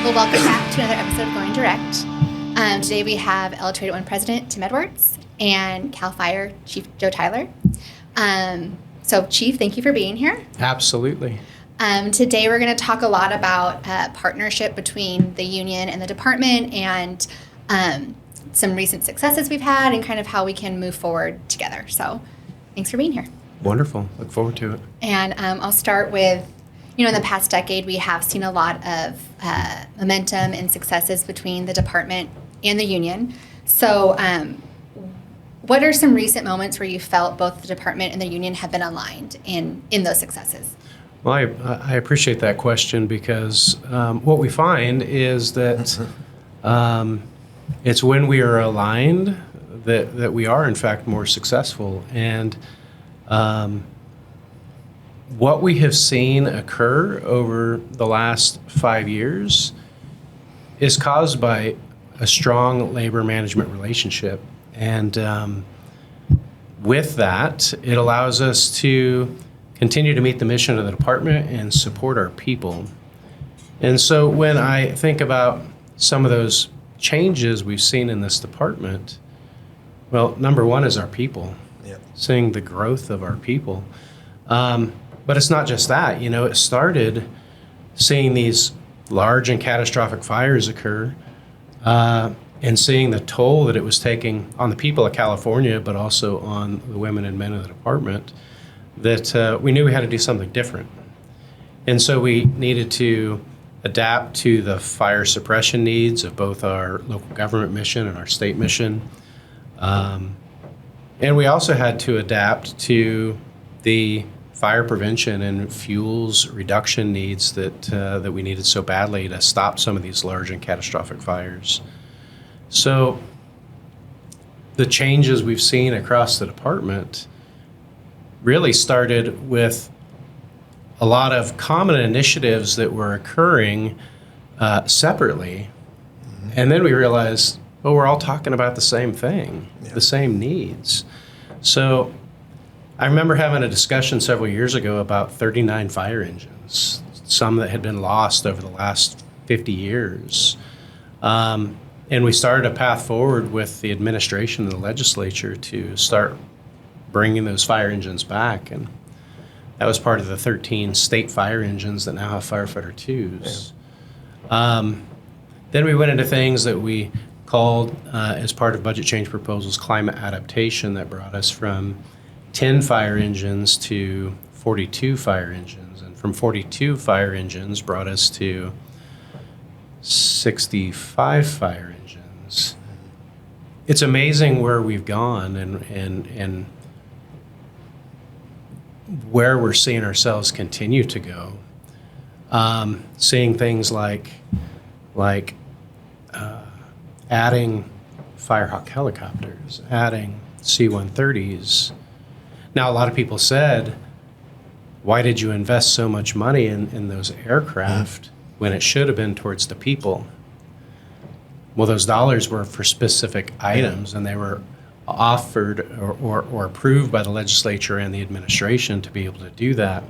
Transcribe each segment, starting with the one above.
Well, welcome back to another episode of Going Direct. Today we have L281 President Tim Edwards and CAL FIRE Chief Joe Tyler. So Chief, thank you for being here. Absolutely. Today we're going to talk a lot about partnership between the union and the department and some recent successes we've had and kind of how we can move forward together. So thanks for being here. Wonderful. Look forward to it. And I'll start with, in the past decade, we have seen a lot of momentum and successes between the department and the union. So what are some recent moments where you felt both the department and the union have been aligned in those successes? Well, I appreciate that question because what we find is that it's when we are aligned that we are, in fact, more successful. And what we have seen occur over the last 5 years is caused by a strong labor management relationship. And with that, it allows us to continue to meet the mission of the department and support our people. And so when I think about some of those changes we've seen in this department, well, number one is our people, seeing the growth of our people. But it's not just that, it started seeing these large and catastrophic fires occur and seeing the toll that it was taking on the people of California, but also on the women and men of the department, that we knew we had to do something different. And so we needed to adapt to the fire suppression needs of both our local government mission and our state mission. And we also had to adapt to the fire prevention and fuels reduction needs that we needed so badly to stop some of these large and catastrophic fires. So the changes we've seen across the department really started with a lot of common initiatives that were occurring separately. Mm-hmm. And then we realized, we're all talking about the same thing, the same needs. So I remember having a discussion several years ago about 39 fire engines, some that had been lost over the last 50 years. And we started a path forward with the administration and the legislature to start bringing those fire engines back. And that was part of the 13 state fire engines that now have firefighter twos. Then we went into things that we called, as part of budget change proposals, climate adaptation, that brought us from 10 fire engines to 42 fire engines. And from 42 fire engines brought us to 65 fire engines. It's amazing where we've gone and where we're seeing ourselves continue to go. Seeing things like adding Firehawk helicopters, adding C-130s. Now, a lot of people said, why did you invest so much money in those aircraft when it should have been towards the people? Well, those dollars were for specific items, and they were offered or approved by the legislature and the administration to be able to do that.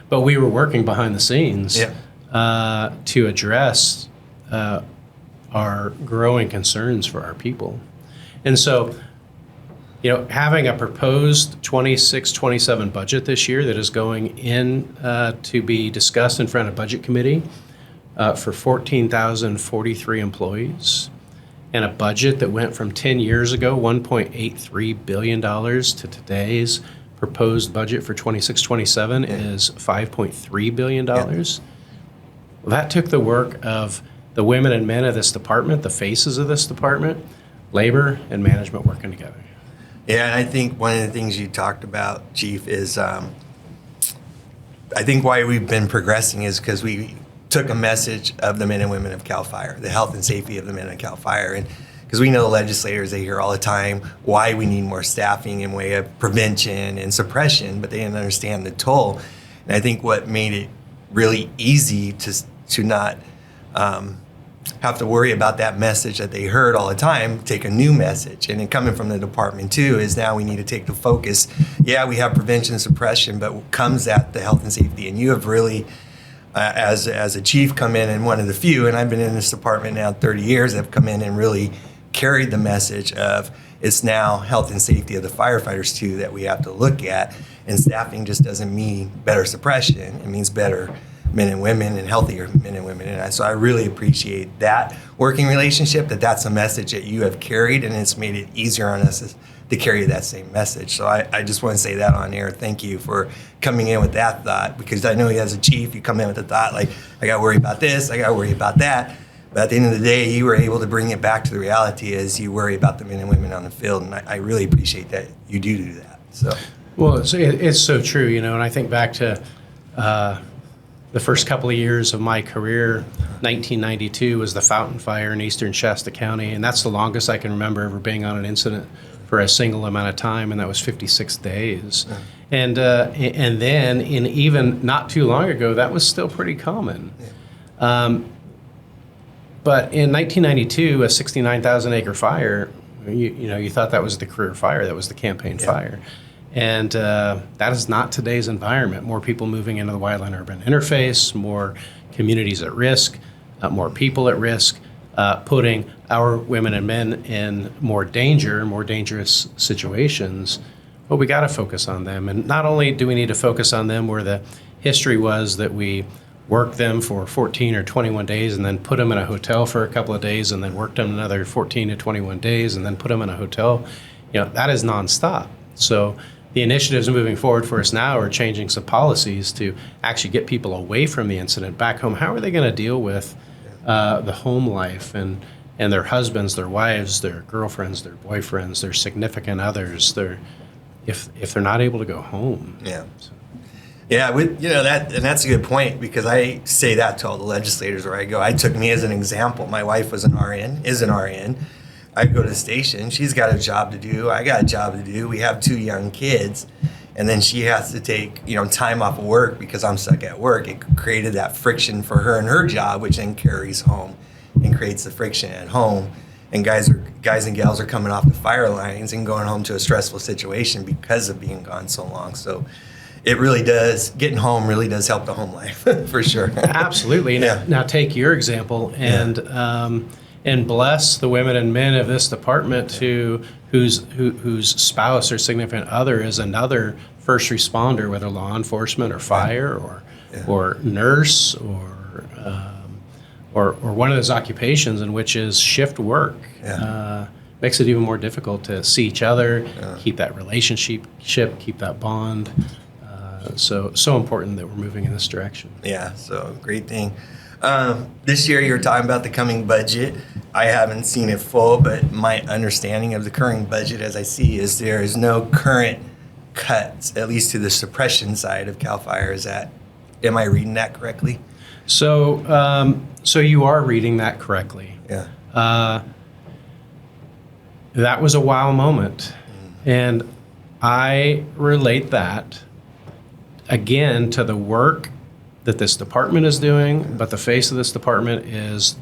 But we were working behind the scenes to address our growing concerns for our people. And so, having a proposed 26-27 budget this year that is going in to be discussed in front of Budget Committee for 14,043 employees, and a budget that went from 10 years ago, $1.83 billion, to today's proposed budget for 26-27 is $5.3 billion. Well, that took the work of the women and men of this department, the faces of this department, labor and management working together. Yeah, and I think one of the things you talked about, Chief, is I think why we've been progressing is because we took a message of the men and women of CAL FIRE, the health and safety of the men of CAL FIRE. And because we know the legislators, they hear all the time why we need more staffing in way of prevention and suppression, but they didn't understand the toll. And I think what made it really easy to not have to worry about that message that they heard all the time, take a new message. And then coming from the department too is now we need to take the focus. Yeah, we have prevention and suppression, but comes at the health and safety. And you have really as a chief come in and one of the few, and I've been in this department now 30 years, have come in and really carried the message of it's now health and safety of the firefighters too that we have to look at. And staffing just doesn't mean better suppression. It means better men and women and healthier men and women. And so I really appreciate that working relationship, that's a message that you have carried, and it's made it easier on us to carry that same message. So I just want to say that on air. Thank you for coming in with that thought, because I know as a chief, you come in with the thought like, I got to worry about this, I got to worry about that. But at the end of the day, you were able to bring it back to the reality as you worry about the men and women on the field. And I really appreciate that you do that. So. Well, it's so true, and I think back to the first couple of years of my career. 1992 was the Fountain Fire in eastern Shasta County, and that's the longest I can remember ever being on an incident for a single amount of time, and that was 56 days. Yeah. And then, in even not too long ago, that was still pretty common. Yeah. But in 1992, a 69,000-acre fire, you thought that was the career fire, that was the campaign fire. And that is not today's environment. More people moving into the wildland-urban interface, more communities at risk, more people at risk, putting our women and men in more danger, more dangerous situations. But we got to focus on them. And not only do we need to focus on them where the history was that we worked them for 14 or 21 days and then put them in a hotel for a couple of days and then worked them another 14 to 21 days and then put them in a hotel, that is nonstop. So the initiatives moving forward for us now are changing some policies to actually get people away from the incident back home. How are they going to deal with the home life and their husbands, their wives, their girlfriends, their boyfriends, their significant others, if they're not able to go home? Yeah. So. Yeah, that's a good point, because I say that to all the legislators where I go. I took me as an example. My wife is an RN. I go to the station. She's got a job to do. I got a job to do. We have 2 young kids. And then she has to take, time off of work because I'm stuck at work. It created that friction for her and her job, which then carries home and creates the friction at home. And guys and gals are coming off the fire lines and going home to a stressful situation because of being gone so long. So it really does, getting home really does help the home life, for sure. Absolutely. Yeah. Now take your example and bless the women and men of this department whose spouse or significant other is another first responder, whether law enforcement or fire or nurse or one of those occupations in which is shift work. Yeah. Makes it even more difficult to see each other, keep that relationship, keep that bond. So important that we're moving in this direction. Yeah, so great thing. This year you were talking about the coming budget. I haven't seen it full, but my understanding of the current budget as I see is there is no current cuts, at least to the suppression side of CAL FIRE. Am I reading that correctly? So you are reading that correctly. Yeah. That was a wow moment. And I relate that again to the work that this department is doing, but the face of this department is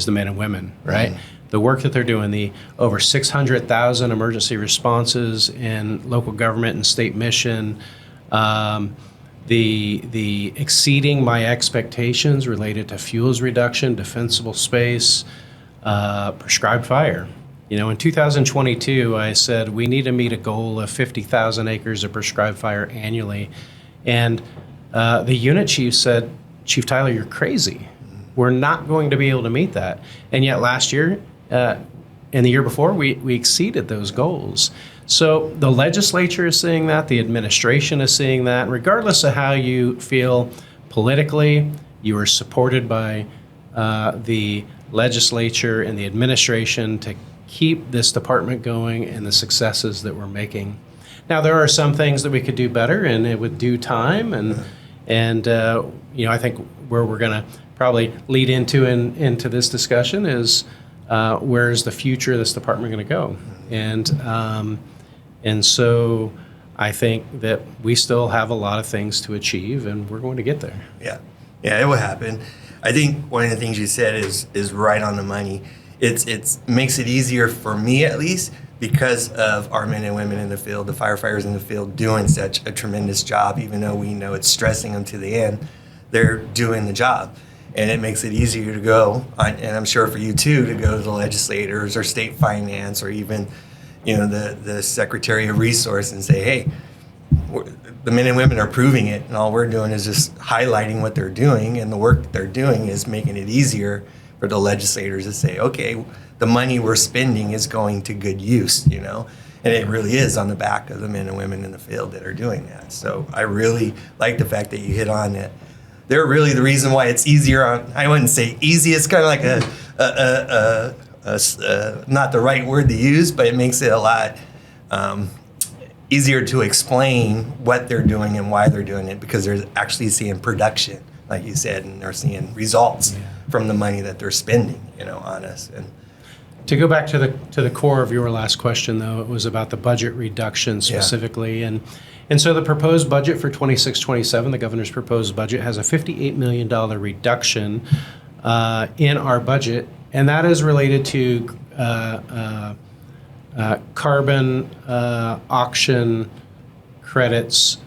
the men and women, right? The work that they're doing, the over 600,000 emergency responses in local government and state mission, the exceeding my expectations related to fuels reduction, defensible space, prescribed fire. In 2022, I said we need to meet a goal of 50,000 acres of prescribed fire annually. And the unit chief said, Chief Tyler, you're crazy. We're not going to be able to meet that. And yet last year and the year before, we exceeded those goals. So the legislature is seeing that. The administration is seeing that. Regardless of how you feel politically, you are supported by the legislature and the administration to keep this department going and the successes that we're making. Now, there are some things that we could do better, and it would due time. And I think where we're going to probably lead into this discussion is where is the future of this department going to go? And so I think that we still have a lot of things to achieve, and we're going to get there. Yeah, it will happen. I think one of the things you said is right on the money. It makes it easier for me, at least, because of our men and women in the field, the firefighters in the field doing such a tremendous job, even though we know it's stressing them to the end, they're doing the job. And it makes it easier to go, and I'm sure for you too, to go to the legislators or state finance or even, the Secretary of Resource and say, hey, the men and women are proving it, and all we're doing is just highlighting what they're doing, and the work that they're doing is making it easier for the legislators to say, okay, the money we're spending is going to good use, and it really is on the back of the men and women in the field that are doing that. So I really like the fact that you hit on it. They're really the reason why it's easier on, I wouldn't say easy, it's kind of like not the right word to use, but it makes it a lot easier to explain what they're doing and why they're doing it, because they're actually seeing production, like you said, and they're seeing results from the money that they're spending, on us. And to go back to the core of your last question, though, it was about the budget reduction specifically, and so the proposed budget for 26-27, the governor's proposed budget, has a $58 million reduction in our budget, and that is related to carbon auction credits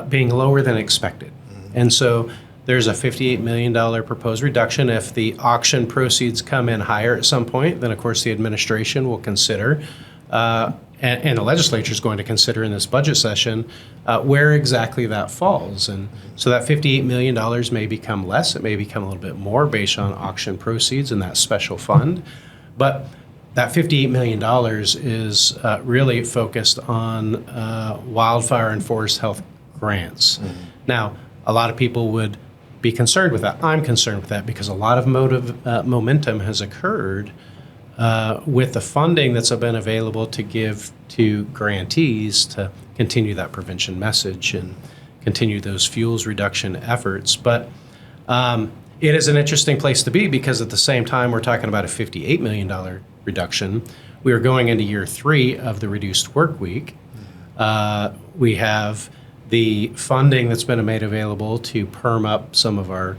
being lower than expected. And so there's a $58 million proposed reduction. If the auction proceeds come in higher at some point, then of course the administration will consider, and the legislature is going to consider in this budget session, where exactly that falls. And so that $58 million may become less, it may become a little bit more based on auction proceeds in that special fund. But that $58 million is really focused on wildfire and forest health grants. Now, a lot of people would be concerned with that. I'm concerned with that because a lot of momentum has occurred with the funding that's been available to give to grantees to continue that prevention message and continue those fuels reduction efforts. But it is an interesting place to be because at the same time we're talking about a $58 million reduction. We are going into year 3 of the reduced work week. We have the funding that's been made available to perm up some of our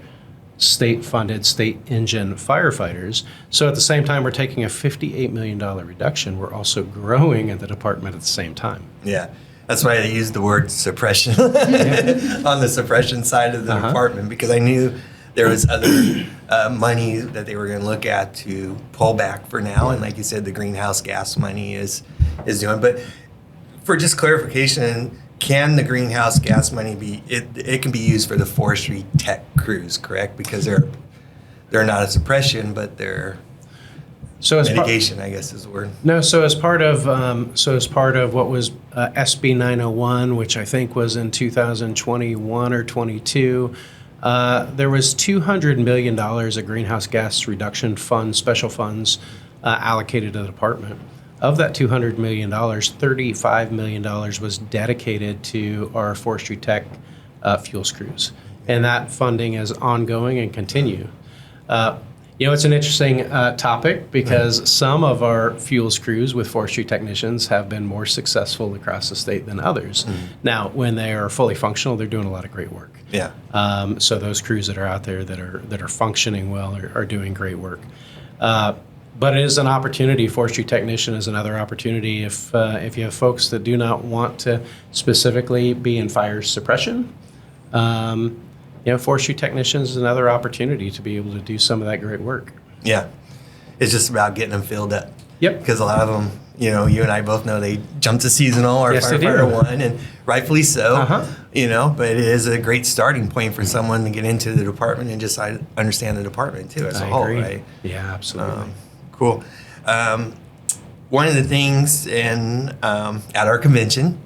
state-funded, state-engine firefighters. So at the same time we're taking a $58 million reduction, we're also growing in the department at the same time. Yeah, that's why I used the word suppression on the suppression side of the department, because I knew there was other money that they were going to look at to pull back for now. And like you said, the greenhouse gas money is doing. But for just clarification, can the greenhouse gas money be, it can be used for the forestry tech crews, correct? Because they're not a suppression, but they're mitigation, I guess is the word. No, so as part of what was SB 901, which I think was in 2021 or 22, there was $200 million of greenhouse gas reduction fund, special funds allocated to the department. Of that $200 million, $35 million was dedicated to our forestry tech fuels crews. And that funding is ongoing and continue. It's an interesting topic because some of our fuels crews with forestry technicians have been more successful across the state than others. Now, when they are fully functional, they're doing a lot of great work. Yeah. So those crews that are out there that are functioning well are doing great work. But it is an opportunity. Forestry technician is another opportunity if you have folks that do not want to specifically be in fire suppression. Forestry technicians is another opportunity to be able to do some of that great work. Yeah, it's just about getting them filled up. Yep. Because a lot of them, you and I both know they jump to seasonal or firefighter 1, and rightfully so. But it is a great starting point for someone to get into the department and just understand the department too as a whole, right? Yeah, absolutely. Cool. One of the things at our convention,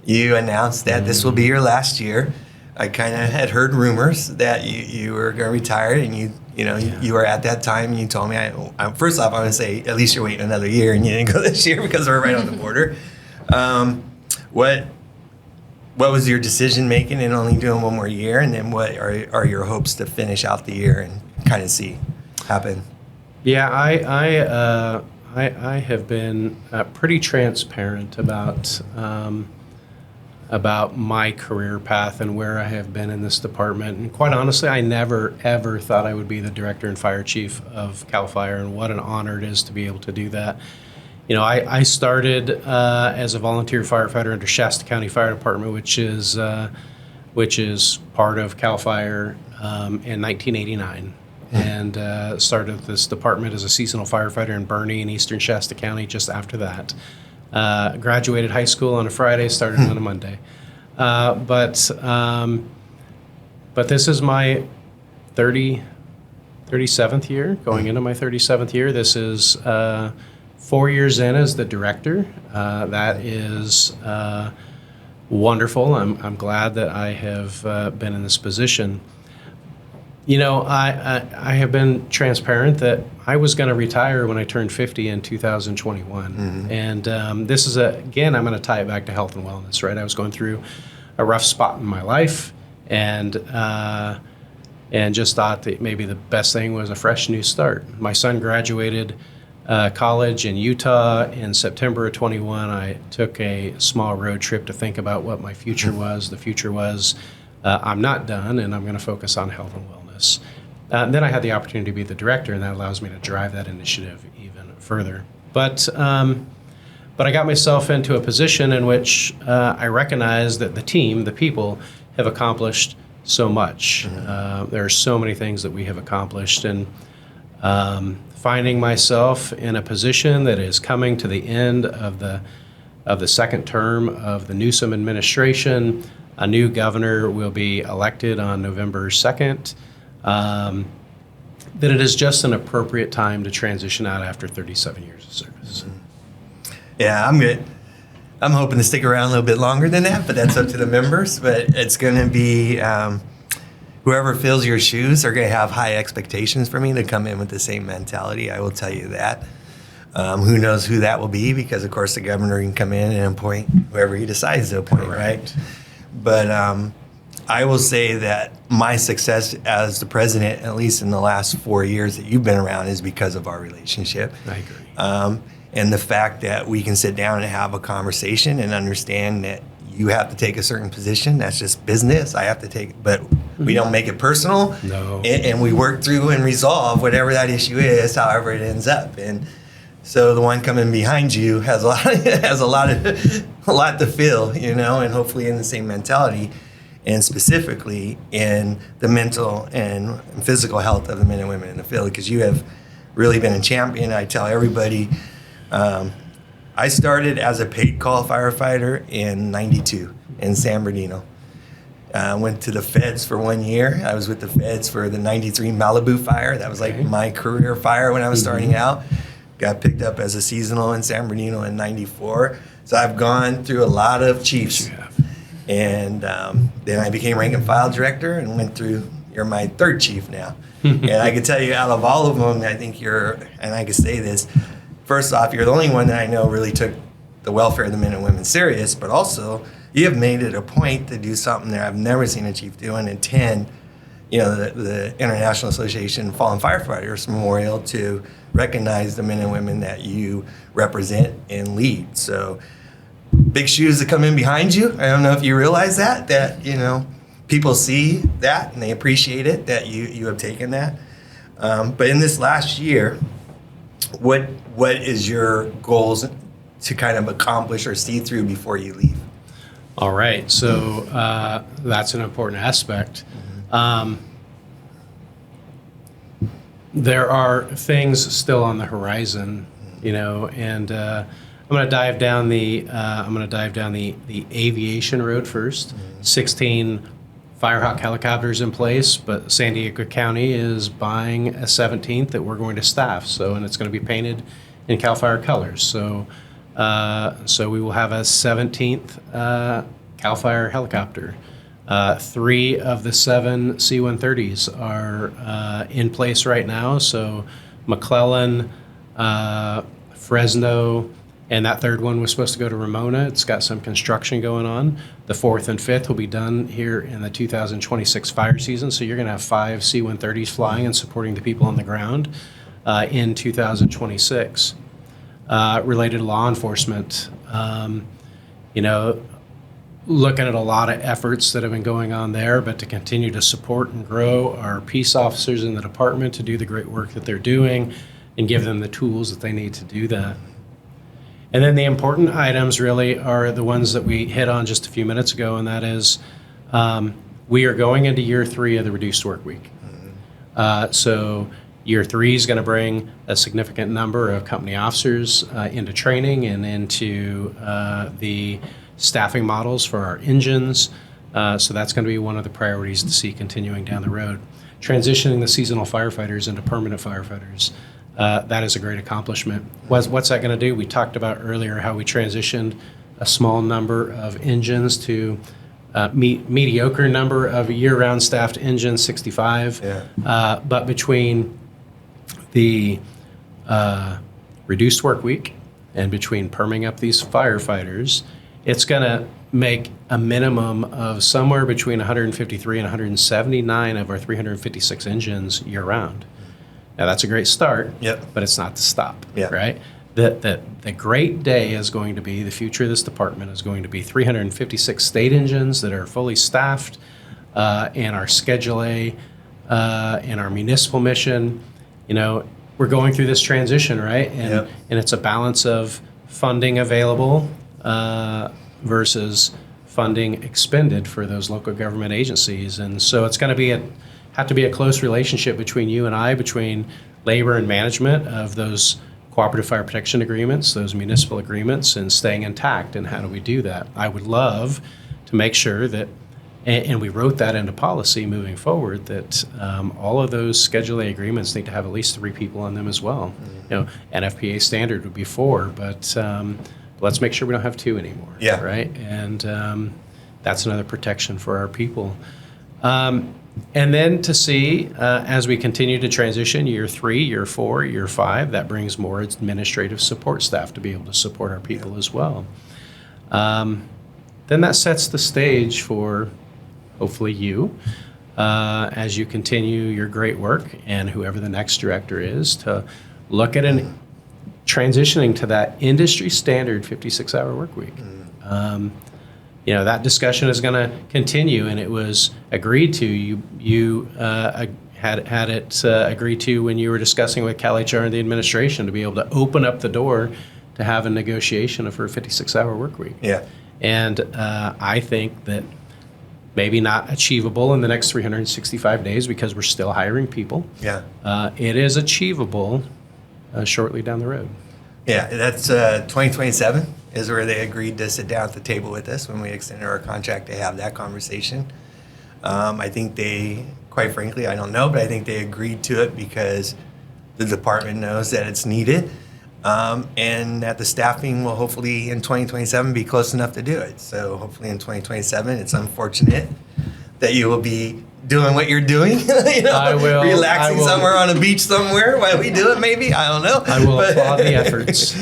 you announced that this will be your last year. I kind of had heard rumors that you were going to retire, and you were at that time, and you told me, first off, I want to say at least you're waiting another year, and you didn't go this year because we're right on the border. What was your decision making in only doing one more year, and then what are your hopes to finish out the year and kind of see happen? Yeah, I have been pretty transparent about my career path and where I have been in this department. And quite honestly, I never, ever thought I would be the director and fire chief of CAL FIRE, and what an honor it is to be able to do that. I started as a volunteer firefighter under Shasta County Fire Department, which is part of CAL FIRE. in 1989 and started this department as a seasonal firefighter in Bernie and Eastern Shasta County just after that. Graduated high school on a Friday, started on a Monday. But this is my 37th year, going into my 37th year. This is 4 years in as the director. That is wonderful. I'm glad that I have been in this position. You know, I have been transparent that I was going to retire when I turned 50 in 2021. Mm-hmm. And this is, again, I'm going to tie it back to health and wellness, right? I was going through a rough spot in my life and just thought that maybe the best thing was a fresh new start. My son graduated college in Utah in September of 21. I took a small road trip to think about what my future was. The future was I'm not done, and I'm going to focus on health and wellness. Then I had the opportunity to be the director, and that allows me to drive that initiative even further. But I got myself into a position in which I recognize that the team, the people, have accomplished so much. Mm-hmm. There are so many things that we have accomplished, and finding myself in a position that is coming to the end of the second term of the Newsom administration. A new governor will be elected on November 2nd. That it is just an appropriate time to transition out after 37 years of service. Mm-hmm. Yeah, I'm hoping to stick around a little bit longer than that, but that's up to the members. But it's going to be whoever fills your shoes are going to have high expectations for me to come in with the same mentality. I will tell you that. Who knows who that will be, because, of course, the governor can come in and appoint whoever he decides to appoint, right? But I will say that my success as the president, at least in the last 4 years that you've been around, is because of our relationship. I agree. And the fact that we can sit down and have a conversation and understand that you have to take a certain position. That's just business. I have to take, but we don't make it personal. No. And we work through and resolve whatever that issue is, however it ends up. And so the one coming behind you has a lot to fill, you know, and hopefully in the same mentality, and specifically in the mental and physical health of the men and women in the field, because you have really been a champion. I tell everybody, I started as a paid call firefighter in '92 in San Bernardino. I went to the feds for 1 year. I was with the feds for the '93 Malibu fire. That was like my career fire when I was starting out. Got picked up as a seasonal in San Bernardino in '94. So I've gone through a lot of chiefs. And then I became rank and file director and went through, you're my third chief now. And I can tell you, out of all of them, I think and I can say this, first off, you're the only one that I know really took the welfare of the men and women serious, but also you have made it a point to do something that I've never seen a chief do and attend, you know, the International Association of Fallen Firefighters Memorial to recognize the men and women that you represent and lead. So big shoes that come in behind you. I don't know if you realize that, you know, people see that and they appreciate it, that you have taken that. But in this last year, what is your goals to kind of accomplish or see through before you leave? All right. So that's an important aspect. There are things still on the horizon, you know, and I'm going to dive down the aviation road first. 16 Firehawk helicopters in place, but San Diego County is buying a 17th that we're going to staff. So, and it's going to be painted in CAL FIRE colors. So we will have a 17th CAL FIRE helicopter. 3 of the 7 C-130s are in place right now. So McClellan, Fresno, and that third one was supposed to go to Ramona. It's got some construction going on. The 4th and 5th will be done here in the 2026 fire season. So you're going to have 5 C-130s flying and supporting the people on the ground in 2026. Related to law enforcement, you know, looking at a lot of efforts that have been going on there, but to continue to support and grow our peace officers in the department to do the great work that they're doing and give them the tools that they need to do that. And then the important items really are the ones that we hit on just a few minutes ago, and that is we are going into year 3 of the reduced work week. So year 3 is going to bring a significant number of company officers into training and into the staffing models for our engines. So that's going to be one of the priorities to see continuing down the road. Transitioning the seasonal firefighters into permanent firefighters, that is a great accomplishment. What's that going to do? We talked about earlier how we transitioned a small number of engines to mediocre number of year-round staffed engines, 65. Yeah. But between the reduced work week and between perming up these firefighters, it's going to make a minimum of somewhere between 153 and 179 of our 356 engines year-round. Now, that's a great start, Yep. but it's not to stop, Yeah. right? The great day is going to be, the future of this department is going to be 356 state engines that are fully staffed, and our Schedule A, and our municipal mission. You know, we're going through this transition, right? Yep. And it's a balance of funding available versus funding expended for those local government agencies. And so it's going to have to be a close relationship between you and I, between labor and management of those cooperative fire protection agreements, those municipal agreements, and staying intact. And how do we do that? I would love to make sure that, and we wrote that into policy moving forward, that all of those Schedule A agreements need to have at least 3 people on them as well. You know, NFPA standard would be 4, but let's make sure we don't have 2 anymore. Yeah. Right? And that's another protection for our people. And then to see, as we continue to transition year 3, year 4, year 5, that brings more administrative support staff to be able to support our people as well. Then that sets the stage for, hopefully, you, as you continue your great work, and whoever the next director is, to look at transitioning to that industry standard 56-hour work week. You know, that discussion is going to continue, and it was agreed to. You had it agreed to when you were discussing with CalHR and the administration to be able to open up the door to have a negotiation for a 56-hour work week. Yeah. And I think that maybe not achievable in the next 365 days because we're still hiring people. Yeah. It is achievable shortly down the road. Yeah, that's 2027 is where they agreed to sit down at the table with us when we extended our contract to have that conversation. I think they, quite frankly, I don't know, but I think they agreed to it because the department knows that it's needed, and that the staffing will hopefully in 2027 be close enough to do it. So hopefully in 2027, it's unfortunate that you will be doing what you're doing, you know, relaxing somewhere on a beach somewhere while we do it, maybe. I don't know. I will applaud the efforts.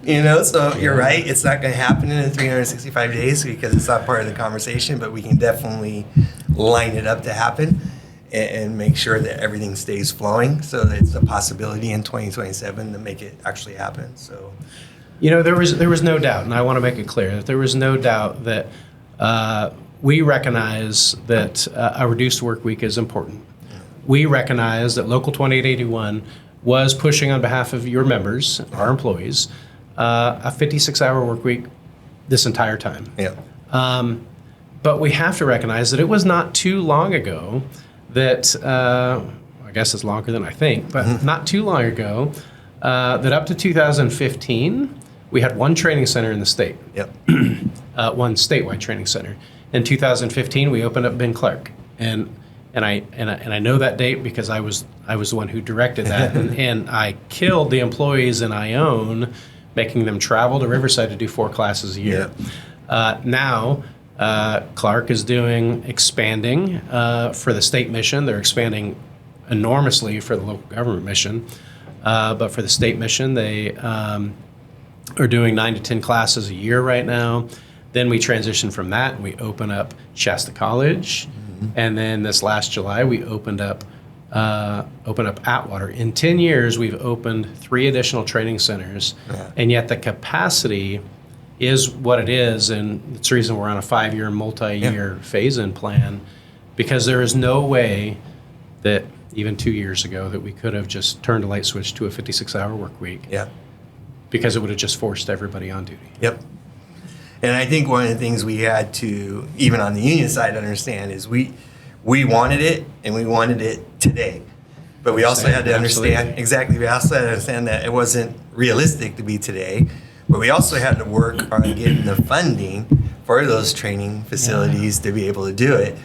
You know, so you're right. It's not going to happen in 365 days because it's not part of the conversation, but we can definitely line it up to happen and make sure that everything stays flowing so that it's a possibility in 2027 to make it actually happen. So, you know, there was no doubt, and I want to make it clear that there was no doubt that we recognize that a reduced work week is important. We recognize that Local 2881 was pushing on behalf of your members, our employees, a 56-hour work week this entire time. yeah. But we have to recognize that it was not too long ago that, I guess it's longer than I think, but not too long ago, that up to 2015, we had one training center in the state. Yep. One statewide training center. In 2015, we opened up Ben Clark, and I know that date because I was the one who directed that, and I killed the employees in Ione, making them travel to Riverside to do 4 classes a year. Now, Clark is expanding for the state mission. They're expanding enormously for the local government mission, but for the state mission, they are doing 9 to 10 classes a year right now. Then we transition from that and we open up Shasta College. And then this last July, we opened up Atwater. In 10 years, we've opened 3 additional training centers. And yet the capacity is what it is. And it's the reason we're on a 5-year, multi-year phase-in plan, because there is no way that even 2 years ago that we could have just turned a light switch to a 56-hour work week. Yeah. Because it would have just forced everybody on duty. Yep. And I think one of the things we had to, even on the union side, understand is we wanted it, and we wanted it today. But we also had to understand, Absolutely. exactly, we also had to understand that it wasn't realistic to be today. But we also had to work on getting the funding for those training facilities to be able to do it.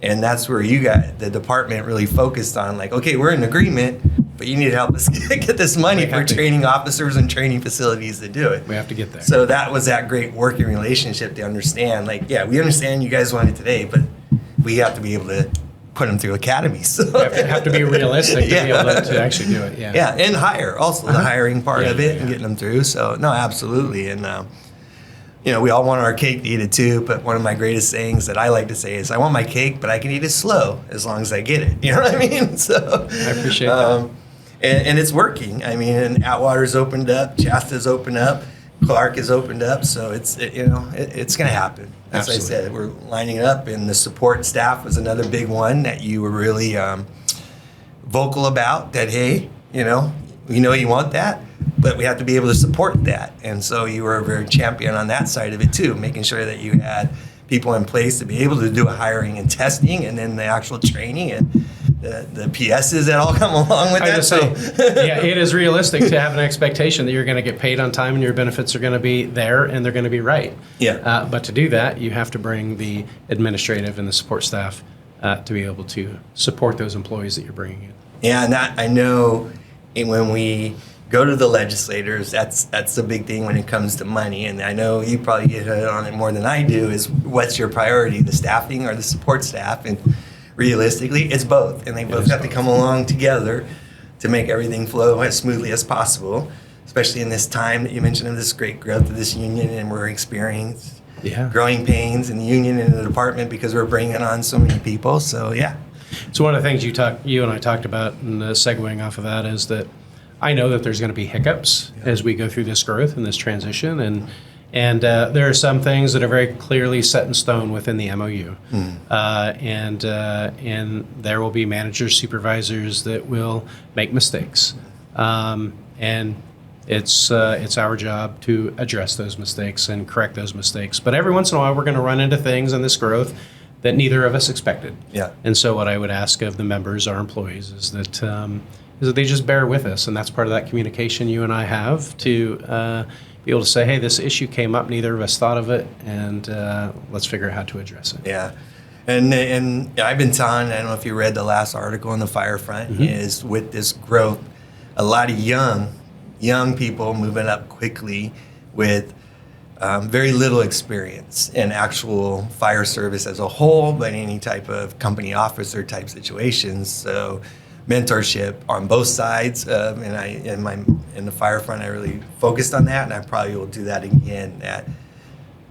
And that's where the department really focused on, like, okay, we're in agreement, but you need to help us get this money for training officers and training facilities to do it. We have to get there. So that was that great working relationship to understand, like, yeah, we understand you guys want it today, but we have to be able to put them through academies. So have to be realistic to be able to actually do it. Yeah, and hire also the hiring part of it and getting them through. So no, absolutely, and we all want our cake to eat it too. But one of my greatest sayings that I like to say is, I want my cake, but I can eat it slow as long as I get it. You know what I mean? So I appreciate that. And it's working. I mean, and Atwater's opened up, Shasta's opened up, Clark has opened up. So it's going to happen. As I said, we're lining up, and the support staff was another big one that you were really vocal about. That, hey, we know you want that, but we have to be able to support that. And so you were a very champion on that side of it too, making sure that you had people in place to be able to do a hiring and testing, and then the actual training and the PSs that all come along with that. So, yeah, it is realistic to have an expectation that you're going to get paid on time and your benefits are going to be there and they're going to be right. Yeah. But to do that, you have to bring the administrative and the support staff to be able to support those employees that you're bringing in. Yeah, and that, I know when we go to the legislators, that's the big thing when it comes to money. And I know you probably get hit on it more than I do, is what's your priority, the staffing or the support staff? And realistically, it's both. And they both have to come along together to make everything flow as smoothly as possible, especially in this time that you mentioned of this great growth of this union, and we're experiencing growing pains in the union and the department because we're bringing on so many people. So, yeah. So one of the things you and I talked about, and segueing off of that, is that I know that there's going to be hiccups as we go through this growth and this transition, and there are some things that are very clearly set in stone within the MOU, and there will be managers, supervisors that will make mistakes, and it's our job to address those mistakes and correct those mistakes. But every once in a while, we're going to run into things in this growth that neither of us expected. Yeah. And so what I would ask of the members, our employees, is that they just bear with us, and that's part of that communication you and I have to be able to say, hey, this issue came up, neither of us thought of it, and let's figure out how to address it. Yeah. And I've been telling, I don't know if you read the last article in the Firefront, is with this growth, a lot of young people moving up quickly with very little experience in actual fire service as a whole, but any type of company officer type situations. So mentorship on both sides, and in the Firefront, I really focused on that, and I probably will do that again. That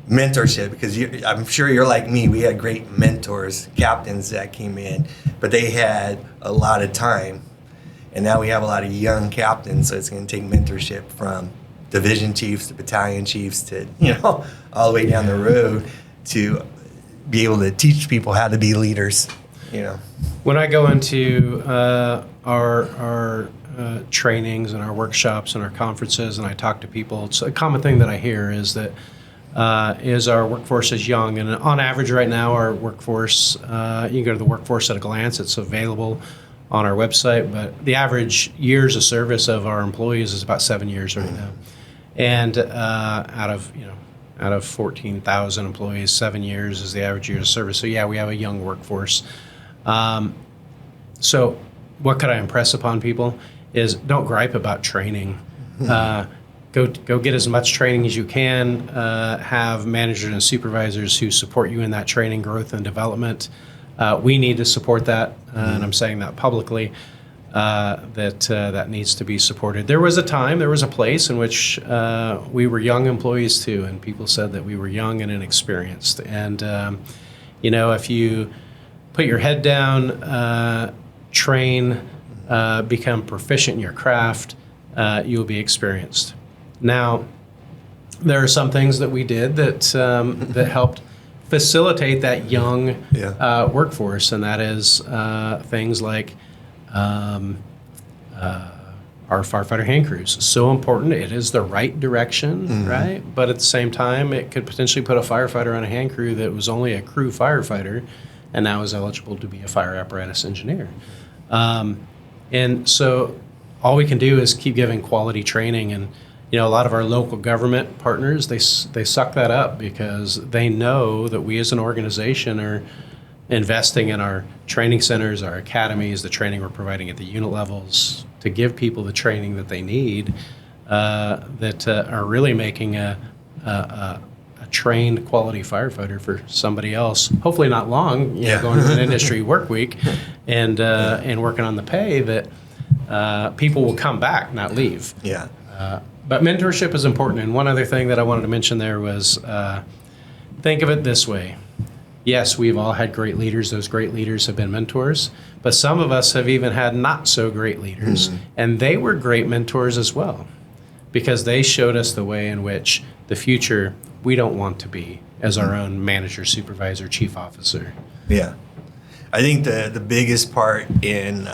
mentorship, because I'm sure you're like me. We had great mentors, captains that came in, but they had a lot of time, and now we have a lot of young captains. So it's going to take mentorship from division chiefs to battalion chiefs to all the way down the road to be able to teach people how to be leaders. When I go into our trainings and our workshops and our conferences, and I talk to people, it's a common thing that I hear is that our workforce is young, and on average right now our workforce, you can go to the Workforce at a Glance, it's available on our website, but the average years of service of our employees is about 7 years right now. And out of 14,000 employees, 7 years is the average year of service. So yeah, we have a young workforce. So what could I impress upon people is don't gripe about training. Go get as much training as you can. Have managers and supervisors who support you in that training, growth, and development. We need to support that, and I'm saying that publicly. That needs to be supported. There was a place in which we were young employees too, and people said that we were young and inexperienced. And if you put your head down, train, become proficient in your craft, you'll be experienced. Now, there are some things that we did that helped facilitate that young workforce, and that is things like our firefighter hand crews. So important. It is the right direction, right? But at the same time, it could potentially put a firefighter on a hand crew that was only a crew firefighter and now is eligible to be a fire apparatus engineer. And so all we can do is keep giving quality training. And, a lot of our local government partners, they suck that up because they know that we as an organization are investing in our training centers, our academies, the training we're providing at the unit levels to give people the training that they need, that are really making a trained quality firefighter for somebody else. Hopefully not long, going to an industry work week and working on the pay that people will come back, not leave. Yeah. But mentorship is important. And one other thing that I wanted to mention there was think of it this way. Yes, we've all had great leaders. Those great leaders have been mentors. But some of us have even had not so great leaders. And they were great mentors as well because they showed us the way in which the future we don't want to be as our own manager, supervisor, chief officer. Yeah. I think the biggest part in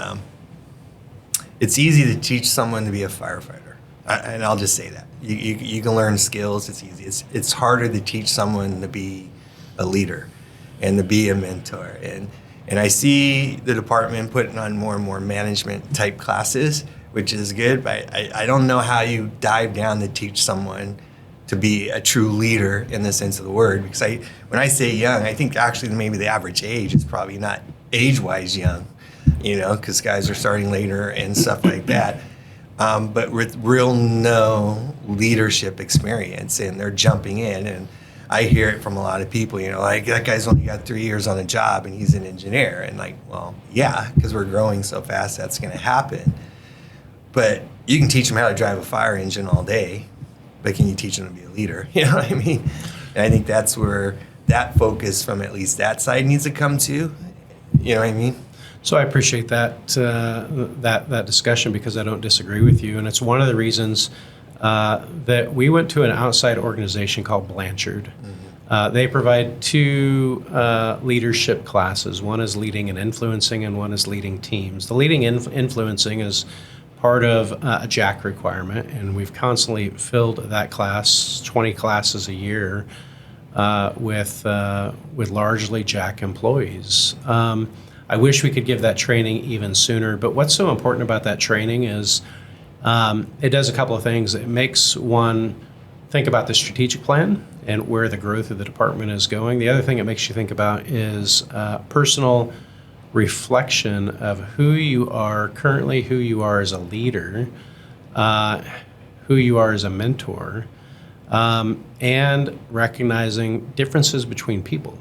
it's easy to teach someone to be a firefighter. And I'll just say that. You can learn skills. It's easy. It's harder to teach someone to be a leader and to be a mentor. And I see the department putting on more and more management type classes, which is good. But I don't know how you dive down to teach someone to be a true leader in the sense of the word. Because when I say young, I think actually maybe the average age is probably not age-wise young, because guys are starting later and stuff like that. But with real no leadership experience, and they're jumping in, and I hear it from a lot of people, like that guy's only got 3 years on a job and he's an engineer. And like, well, yeah, because we're growing so fast, that's going to happen. But you can teach them how to drive a fire engine all day, but can you teach them to be a leader? You know what I mean? And I think that's where that focus from at least that side needs to come to. You know what I mean? So I appreciate that that discussion because I don't disagree with you, and it's one of the reasons that we went to an outside organization called Blanchard. They provide two leadership classes. One is leading and influencing, and one is leading teams. The leading influencing is part of a JAC requirement, and we've constantly filled that class, 20 classes a year, with largely JAC employees. I wish we could give that training even sooner, but what's so important about that training is it does a couple of things. It makes one think about the strategic plan and where the growth of the department is going. The other thing it makes you think about is personal reflection of who you are currently, who you are as a leader, who you are as a mentor, and recognizing differences between people.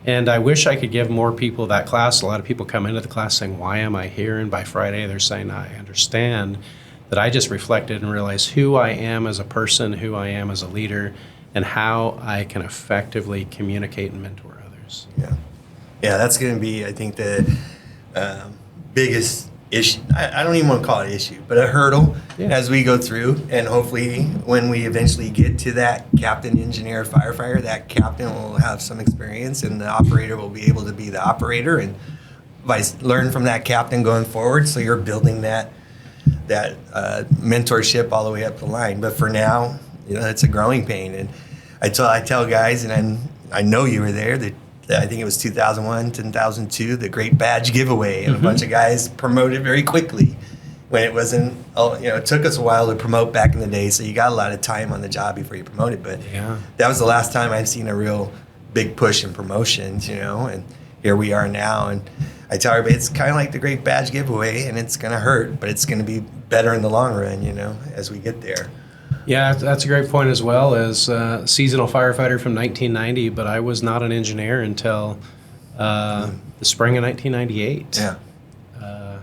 And I wish I could give more people that class. A lot of people come into the class saying, why am I here? And by Friday, they're saying, I understand that I just reflected and realized who I am as a person, who I am as a leader, and how I can effectively communicate and mentor others. Yeah. Yeah, that's going to be, I think, the biggest issue. I don't even want to call it issue, but a hurdle as we go through. And hopefully when we eventually get to that captain, engineer, firefighter, that captain will have some experience and the operator will be able to be the operator and learn from that captain going forward. So you're building that mentorship all the way up the line. But for now, it's a growing pain. And I tell guys, and I know you were there, that I think it was 2001, 2002, the great badge giveaway, and a bunch of guys promoted very quickly when it wasn't, it took us a while to promote back in the day, so you got a lot of time on the job before you promoted, but that was the last time I've seen a real big push in promotions, and here we are now, and I tell everybody it's kind of like the great badge giveaway, and it's going to hurt, but it's going to be better in the long run, as we get there. Yeah, that's a great point as well. As a seasonal firefighter from 1990, but I was not an engineer until the spring of 1998. Yeah,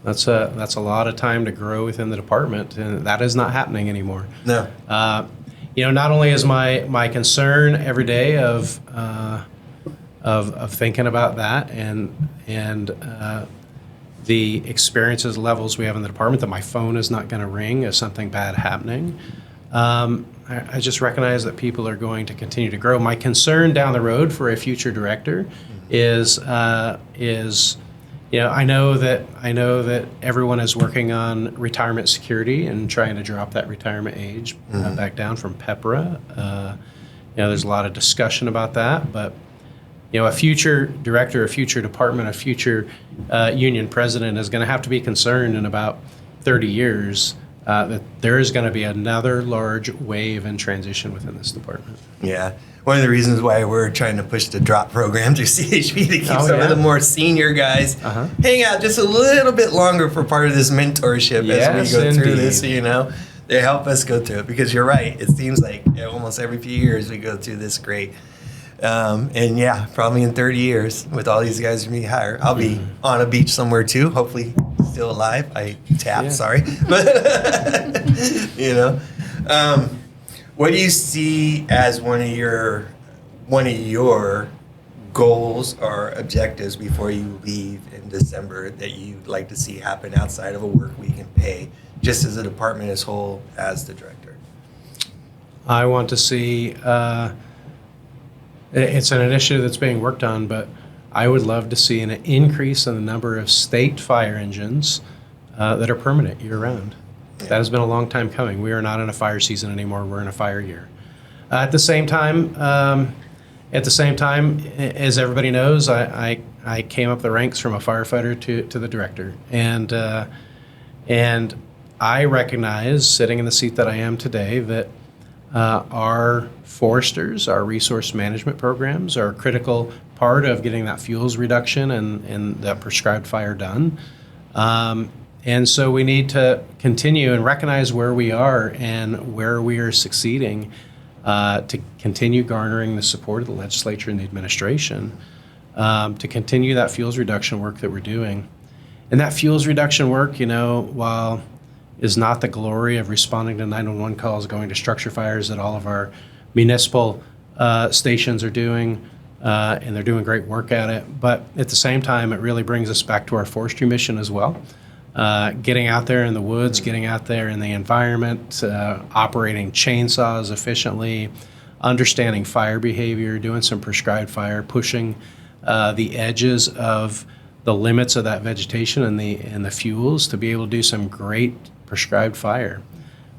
that's a lot of time to grow within the department, and that is not happening anymore. No. Not only is my concern every day of thinking about that and the experiences levels we have in the department, that my phone is not going to ring if something bad happening. I just recognize that people are going to continue to grow. My concern down the road for a future director is I know that everyone is working on retirement security and trying to drop that retirement age back down from PEPRA. There's a lot of discussion about that, but a future director, a future department, a future union president is going to have to be concerned in about 30 years that there is going to be another large wave in transition within this department. Yeah. One of the reasons why we're trying to push the drop program through CHP to keep some of the more senior guys hang out just a little bit longer for part of this mentorship as we go through this, They help us go through it because you're right. It seems like almost every few years we go through this great. And yeah, probably in 30 years with all these guys being hired, I'll be on a beach somewhere too, hopefully still alive. I tapped, sorry. But, what do you see as one of your goals or objectives before you leave in December that you'd like to see happen outside of a work week and pay, just as a department as whole, as the director? I want to see, it's an initiative that's being worked on, but I would love to see an increase in the number of state fire engines that are permanent year-round. Yeah. That has been a long time coming. We are not in a fire season anymore. We're in a fire year. At the same time, as everybody knows, I came up the ranks from a firefighter to the director, and I recognize, sitting in the seat that I am today, that our foresters, our resource management programs, are a critical part of getting that fuels reduction and that prescribed fire done. And so we need to continue and recognize where we are and where we are succeeding to continue garnering the support of the legislature and the administration to continue that fuels reduction work that we're doing. And that fuels reduction work, while is not the glory of responding to 911 calls, going to structure fires that all of our municipal stations are doing, and they're doing great work at it. But at the same time, it really brings us back to our forestry mission as well. Getting out there in the woods, getting out there in the environment, operating chainsaws efficiently, understanding fire behavior, doing some prescribed fire, pushing the edges of the limits of that vegetation and the fuels to be able to do some great prescribed fire.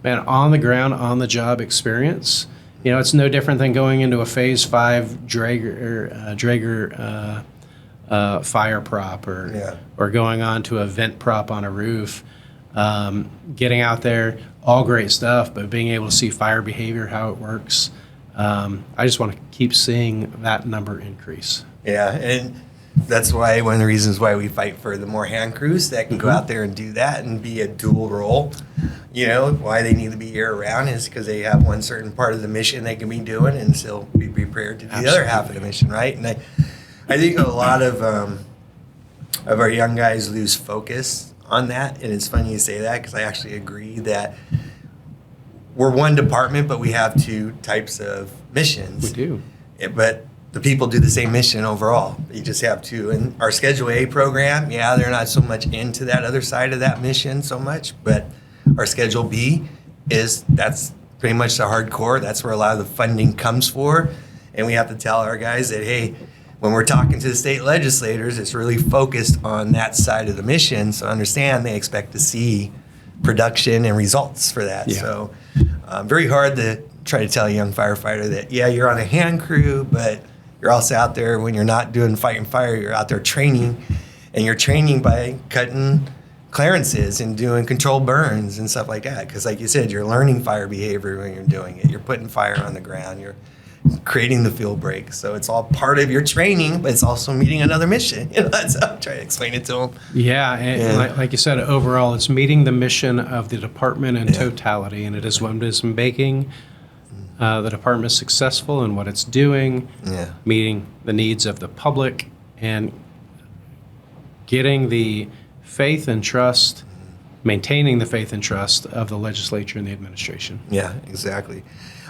Man, on the ground, on the job experience, it's no different than going into a Phase 5 Draeger fire prop or going on to a vent prop on a roof. Getting out there, all great stuff, but being able to see fire behavior, how it works. I just want to keep seeing that number increase. Yeah, and that's why one of the reasons why we fight for the more hand crews that can go out there and do that and be a dual role. Why they need to be year round is because they have one certain part of the mission they can be doing and still be prepared to do the other half of the mission, right? And I think a lot of our young guys lose focus on that, and it's funny you say that because I actually agree that we're one department, but we have two types of missions. We do. But the people do the same mission overall. You just have two. And our Schedule A program, they're not so much into that other side of that mission so much, but our Schedule B that's pretty much the hardcore. That's where a lot of the funding comes for. And we have to tell our guys that, hey, when we're talking to the state legislators, it's really focused on that side of the mission. So understand they expect to see production and results for that. Yeah. So very hard to try to tell a young firefighter that, you're on a hand crew, but you're also out there when you're not doing fighting fire, you're out there training, and you're training by cutting clearances and doing controlled burns and stuff like that. Because like you said, you're learning fire behavior when you're doing it. You're putting fire on the ground. You're creating the field break. So it's all part of your training, but it's also meeting another mission. That's how I'm trying to explain it to them. Yeah, and like you said, overall, it's meeting the mission of the department in totality, and it is what is making the department successful in what it's doing, meeting the needs of the public, and getting the faith and trust, maintaining the faith and trust of the legislature and the administration. Yeah, exactly.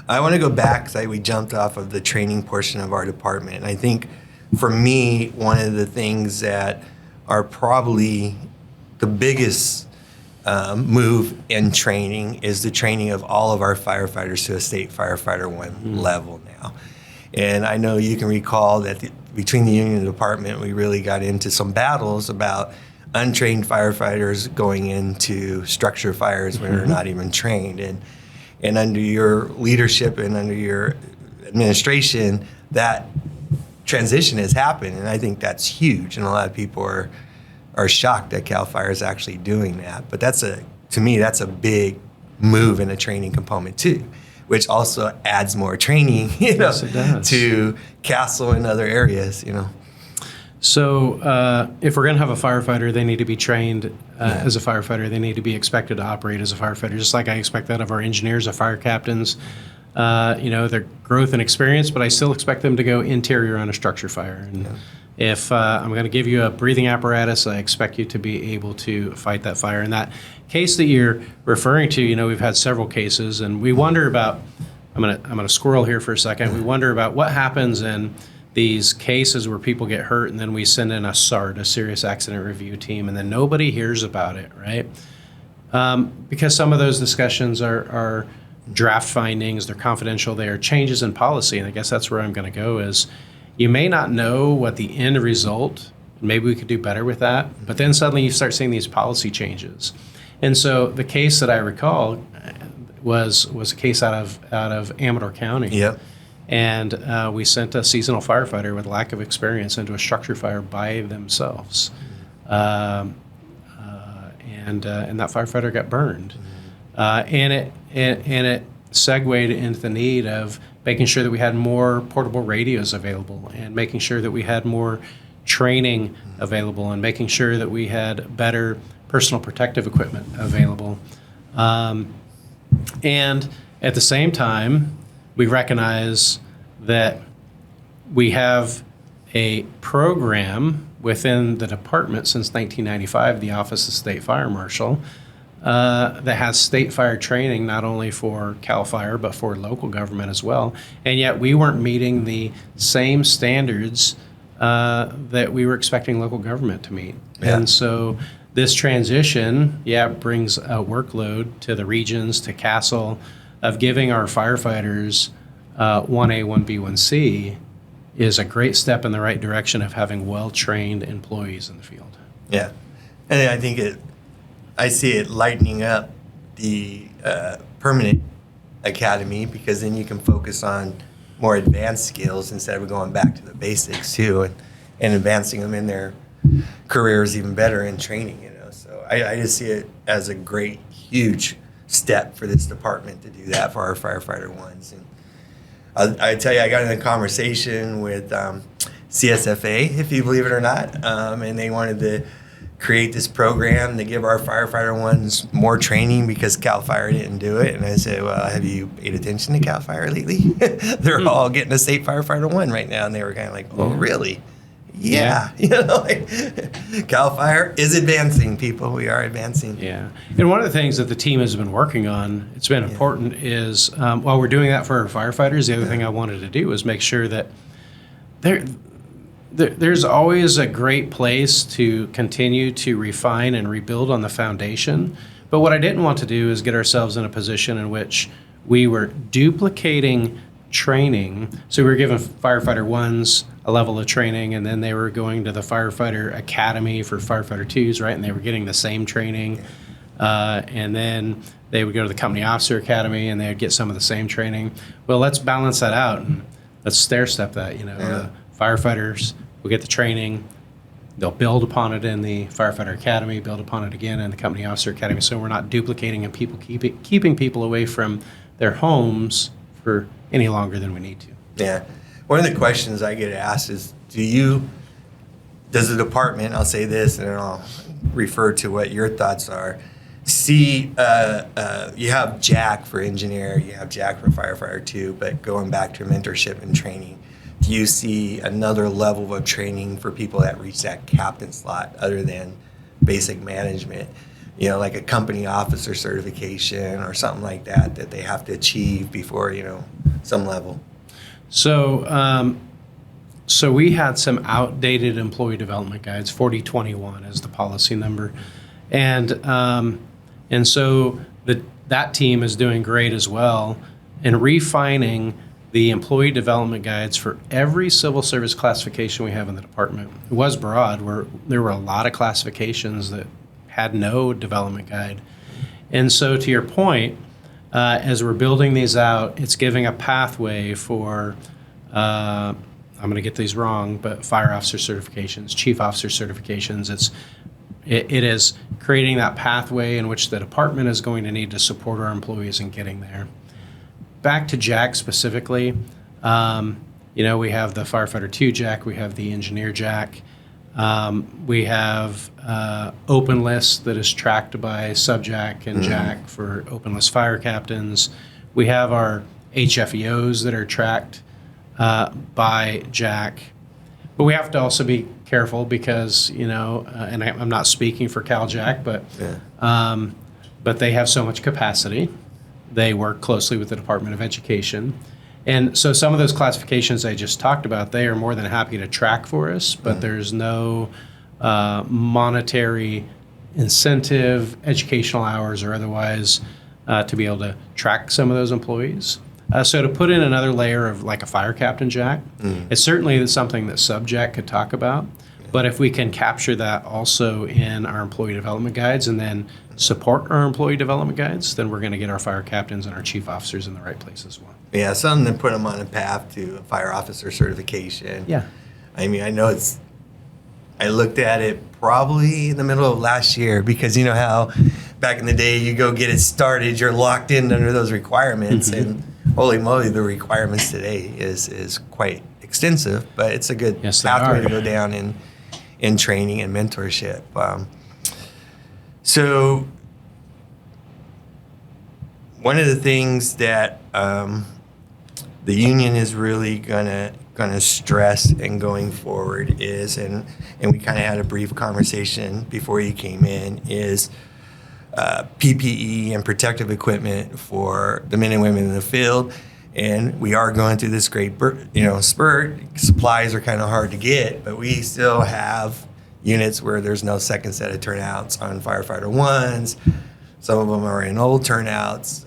I want to go back because we jumped off of the training portion of our department. And I think for me, one of the things that are probably the biggest move in training is the training of all of our firefighters to a state firefighter 1 level now. And I know you can recall that between the union and the department, we really got into some battles about untrained firefighters going into structure fires when they're not even trained. And under your leadership and under your administration, that transition has happened, and I think that's huge. And a lot of people are shocked that CAL FIRE is actually doing that. But to me, that's a big move in a training component too, which also adds more training, Yes, it does. to Castle and other areas, So if we're going to have a firefighter, they need to be trained as a firefighter. They need to be expected to operate as a firefighter, just like I expect that of our engineers, our fire captains, their growth and experience, but I still expect them to go interior on a structure fire. And if I'm going to give you a breathing apparatus, I expect you to be able to fight that fire. In that case that you're referring to, we've had several cases, and we wonder about, I'm going to squirrel here for a second. We wonder about what happens in these cases where people get hurt, and then we send in a SART, a serious accident review team, and then nobody hears about it, right? Because some of those discussions are draft findings, they're confidential, they are changes in policy, and I guess that's where I'm going to go is you may not know what the end result, maybe we could do better with that, but then suddenly you start seeing these policy changes. And so the case that I recall was a case out of Amador County. Yep. And we sent a seasonal firefighter with lack of experience into a structure fire by themselves. And that firefighter got burned. And it segued into the need of making sure that we had more portable radios available and making sure that we had more training available and making sure that we had better personal protective equipment available. And at the same time, we recognize that we have a program within the department since 1995, the Office of State Fire Marshal, that has state fire training not only for CAL FIRE but for local government as well. And yet we weren't meeting the same standards that we were expecting local government to meet. Yeah. And so this transition, brings a workload to the regions, to Castle, of giving our firefighters 1A, 1B, 1C is a great step in the right direction of having well-trained employees in the field. Yeah, and I see it lightening up the permanent academy, because then you can focus on more advanced skills instead of going back to the basics too, and advancing them in their careers even better in training. So I just see it as a great, huge step for this department to do that for our firefighter ones. And I tell you, I got in a conversation with CSFA, if you believe it or not, and they wanted to create this program to give our firefighter ones more training because CAL FIRE didn't do it. And I said, well, have you paid attention to CAL FIRE lately? They're all getting a state firefighter one right now, and they were kind of like, oh, really? Yeah. CAL FIRE is advancing, people. We are advancing. Yeah. And one of the things that the team has been working on, it's been important, is while we're doing that for our firefighters, the other thing I wanted to do was make sure that there's always a great place to continue to refine and rebuild on the foundation. But what I didn't want to do is get ourselves in a position in which we were duplicating training. So we were giving firefighter ones a level of training, and then they were going to the firefighter academy for firefighter twos, right? And they were getting the same training. And then they would go to the company officer academy and they would get some of the same training. Well, let's balance that out and let's stair step that, The firefighters will get the training. They'll build upon it in the firefighter academy, build upon it again in the company officer academy. So we're not duplicating and keeping people away from their homes for any longer than we need to. Yeah. One of the questions I get asked is, does the department, I'll say this and then I'll refer to what your thoughts are, see, you have Jack for engineer, you have Jack for firefighter too, but going back to mentorship and training, do you see another level of training for people that reach that captain slot other than basic management? Like a company officer certification or something like that they have to achieve before, some level. So we had some outdated employee development guides. 4021 is the policy number, and so that team is doing great as well in refining the employee development guides for every civil service classification we have in the department. It was broad, where there were a lot of classifications that had no development guide. And so to your point, as we're building these out, it's giving a pathway for, I'm going to get these wrong, but fire officer certifications, chief officer certifications. It is creating that pathway in which the department is going to need to support our employees in getting there. Back to JAC specifically, we have the Firefighter 2 JAC, we have the Engineer JAC, we have open list that is tracked by SubJAC and JAC for open list fire captains. We have our HFEOs that are tracked by JAC. But we have to also be careful because, and I'm not speaking for CalJAC, but they have so much capacity. They work closely with the Department of Education. And so some of those classifications I just talked about, they are more than happy to track for us, but there's no monetary incentive, educational hours, or otherwise to be able to track some of those employees. So to put in another layer of like a fire captain JAC, it's certainly something that SubJAC could talk about. But if we can capture that also in our employee development guides and then support our employee development guides, then we're going to get our fire captains and our chief officers in the right place as well. Yeah, something to put them on a path to a fire officer certification. Yeah. I mean, I looked at it probably in the middle of last year because you know how back in the day you go get it started, you're locked in under those requirements. And holy moly, the requirements today is quite extensive, but it's a good pathway to go down in training and mentorship. So one of the things that the union is really gonna stress and going forward is, and we kind of had a brief conversation before you came in, is PPE and protective equipment for the men and women in the field. And we are going through this great spurt. Supplies are kind of hard to get, but we still have units where there's no second set of turnouts on firefighter ones. Some of them are in old turnouts.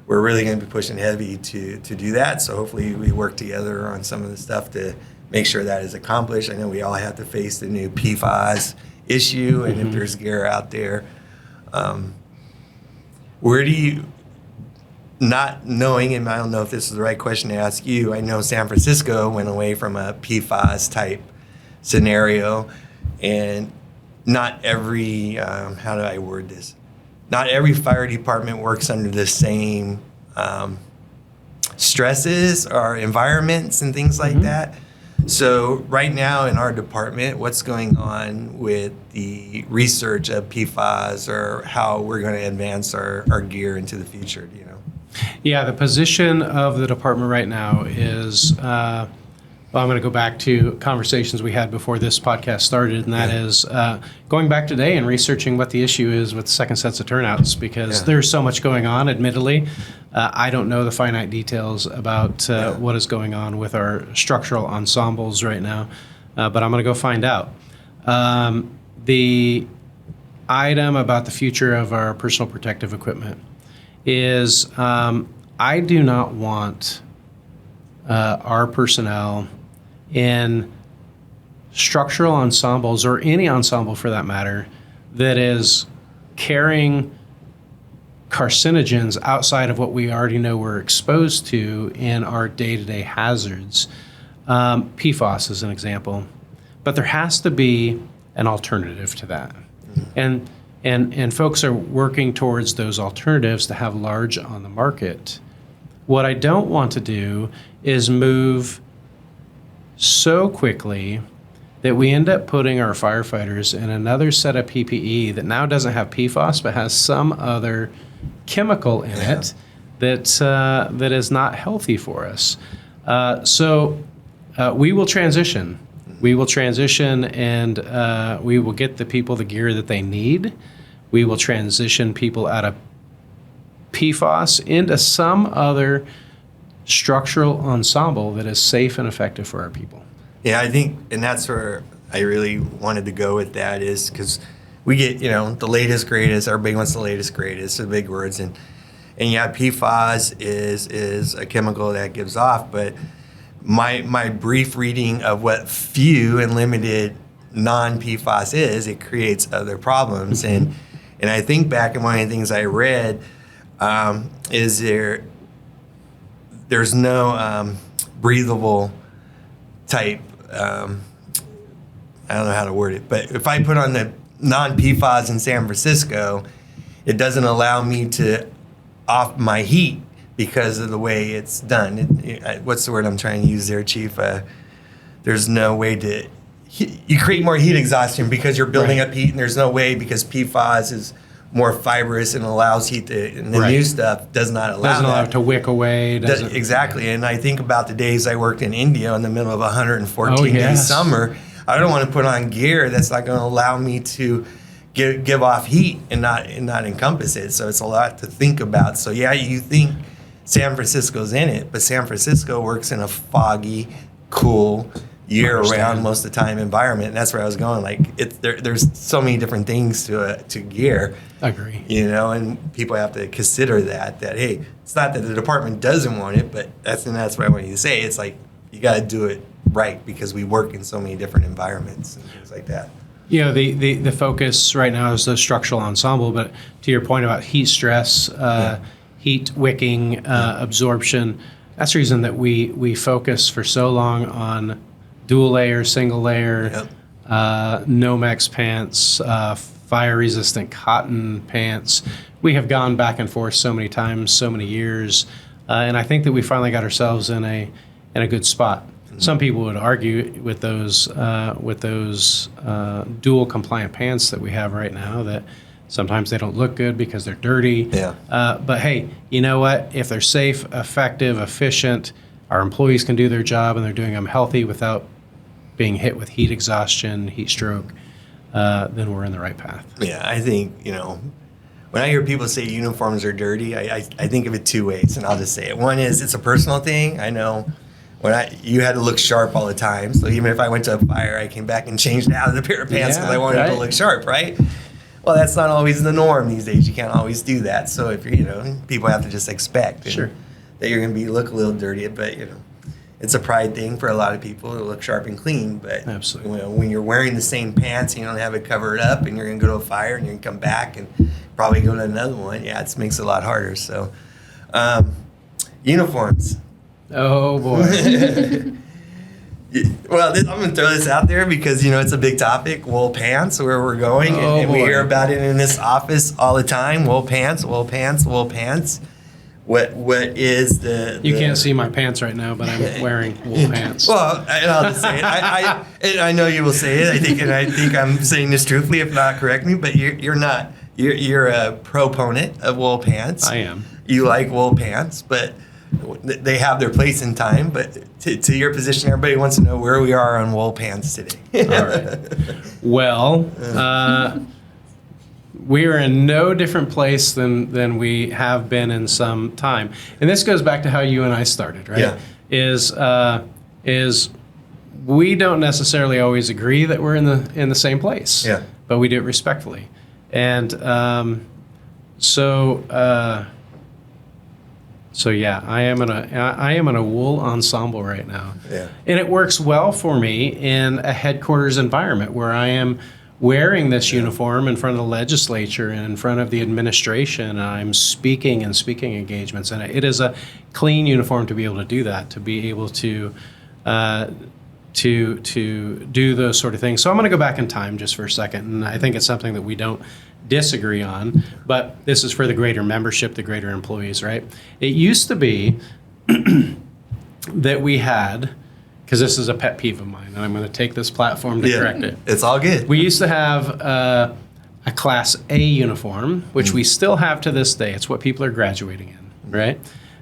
We're really going to be pushing heavy to do that. So hopefully we work together on some of the stuff to make sure that is accomplished. I know we all have to face the new PFAS issue, and if there's gear out there, where do you, not knowing, and I don't know if this is the right question to ask you, I know San Francisco went away from a PFAS type scenario, and not every, how do I word this? Not every fire department works under the same stresses or environments and things like that. So right now in our department, what's going on with the research of PFAS or how we're going to advance our gear into the future, do you know? Yeah, the position of the department right now is, well, I'm going to go back to conversations we had before this podcast started, and that is going back today and researching what the issue is with second sets of turnouts, because there's so much going on, admittedly. I don't know the finite details about what is going on with our structural ensembles right now, but I'm going to go find out. The item about the future of our personal protective equipment is I do not want our personnel in structural ensembles, or any ensemble for that matter, that is carrying carcinogens outside of what we already know we're exposed to in our day-to-day hazards. PFAS is an example. But there has to be an alternative to that. And folks are working towards those alternatives to have large on the market. What I don't want to do is move so quickly that we end up putting our firefighters in another set of PPE that now doesn't have PFAS but has some other chemical in it that is not healthy for us. So we will transition. We will transition, and we will get the people the gear that they need. We will transition people out of PFAS into some other structural ensemble that is safe and effective for our people. Yeah, I think, and that's where I really wanted to go with that, is because we get, the latest, greatest, everybody wants the latest, greatest, the big words, and And yeah, PFAS is a chemical that gives off, but my brief reading of what few and limited non-PFAS is, it creates other problems. And I think back, and one of the things I read is there's no breathable type, I don't know how to word it, but if I put on the non-PFAS in San Francisco, it doesn't allow me to off my heat because of the way it's done. What's the word I'm trying to use there, Chief? There's no way to... You create more heat exhaustion because you're building up heat, and there's no way, because PFAS is more fibrous and allows heat to... And the new stuff does not allow Doesn't allow it to wick away. Exactly. And I think about the days I worked in India in the middle of 114-day summer. I don't want to put on gear that's not going to allow me to give off heat and not encompass it. So it's a lot to think about. So yeah, you think San Francisco's in it, but San Francisco works in a foggy, cool, year-round, most of the time environment, and that's where I was going. Like, there's so many different things to gear. I agree. You know, and people have to consider that hey, it's not that the department doesn't want it, but that's what I want you to say. It's like, you got to do it right, because we work in so many different environments and things like that. You know, the focus right now is the structural ensemble, but to your point about heat stress, heat wicking, absorption, that's the reason that we focus for so long on dual layer, single layer, Nomex pants, fire-resistant cotton pants. We have gone back and forth so many times, so many years, and I think that we finally got ourselves in a good spot. Some people would argue with those dual compliant pants that we have right now that sometimes they don't look good because they're dirty. Yeah. But hey, you know what? If they're safe, effective, efficient, our employees can do their job and they're doing them healthy without being hit with heat exhaustion, heat stroke, then we're in the right path. Yeah, I think, when I hear people say uniforms are dirty, I think of it two ways, and I'll just say it. One is, it's a personal thing. I know you had to look sharp all the time, so even if I went to a fire, I came back and changed out of the pair of pants because I wanted to look sharp, right? Well, that's not always the norm these days. You can't always do that. So if people have to just expect that you're going to look a little dirty, but it's a pride thing for a lot of people to look sharp and clean. But absolutely, when you're wearing the same pants and you don't have it covered up, and you're going to go to a fire and you're going to come back and probably go to another one, it makes it a lot harder. So, uniforms. Oh boy. Well, I'm going to throw this out there because, it's a big topic, wool pants, where we're going. And we hear about it in this office all the time, wool pants, wool pants, wool pants. What is the... You can't see my pants right now, but I'm wearing wool pants. Well, and I'll just say it. I know you will say it. I think I'm saying this truthfully, if not, correct me, but you're not. You're a proponent of wool pants. I am. You like wool pants, but... They have their place in time, but to your position, everybody wants to know where we are on wool pants today. All right. Well, we are in no different place than we have been in some time, and this goes back to how you and I started, right? Yeah. Is we don't necessarily always agree that we're in the same place. Yeah. But we do it respectfully, and So yeah, I am in a wool ensemble right now. Yeah. And it works well for me in a headquarters environment where I am wearing this uniform in front of the legislature and in front of the administration. And I'm speaking in speaking engagements, and it is a clean uniform to be able to do that, to be able to do those sort of things. So I'm going to go back in time just for a second, and I think it's something that we don't disagree on, but this is for the greater membership, the greater employees, right? It used to be that we had, because this is a pet peeve of mine, and I'm going to take this platform to correct it. It's all good. We used to have a Class A uniform, which we still have to this day. It's what people are graduating in, right?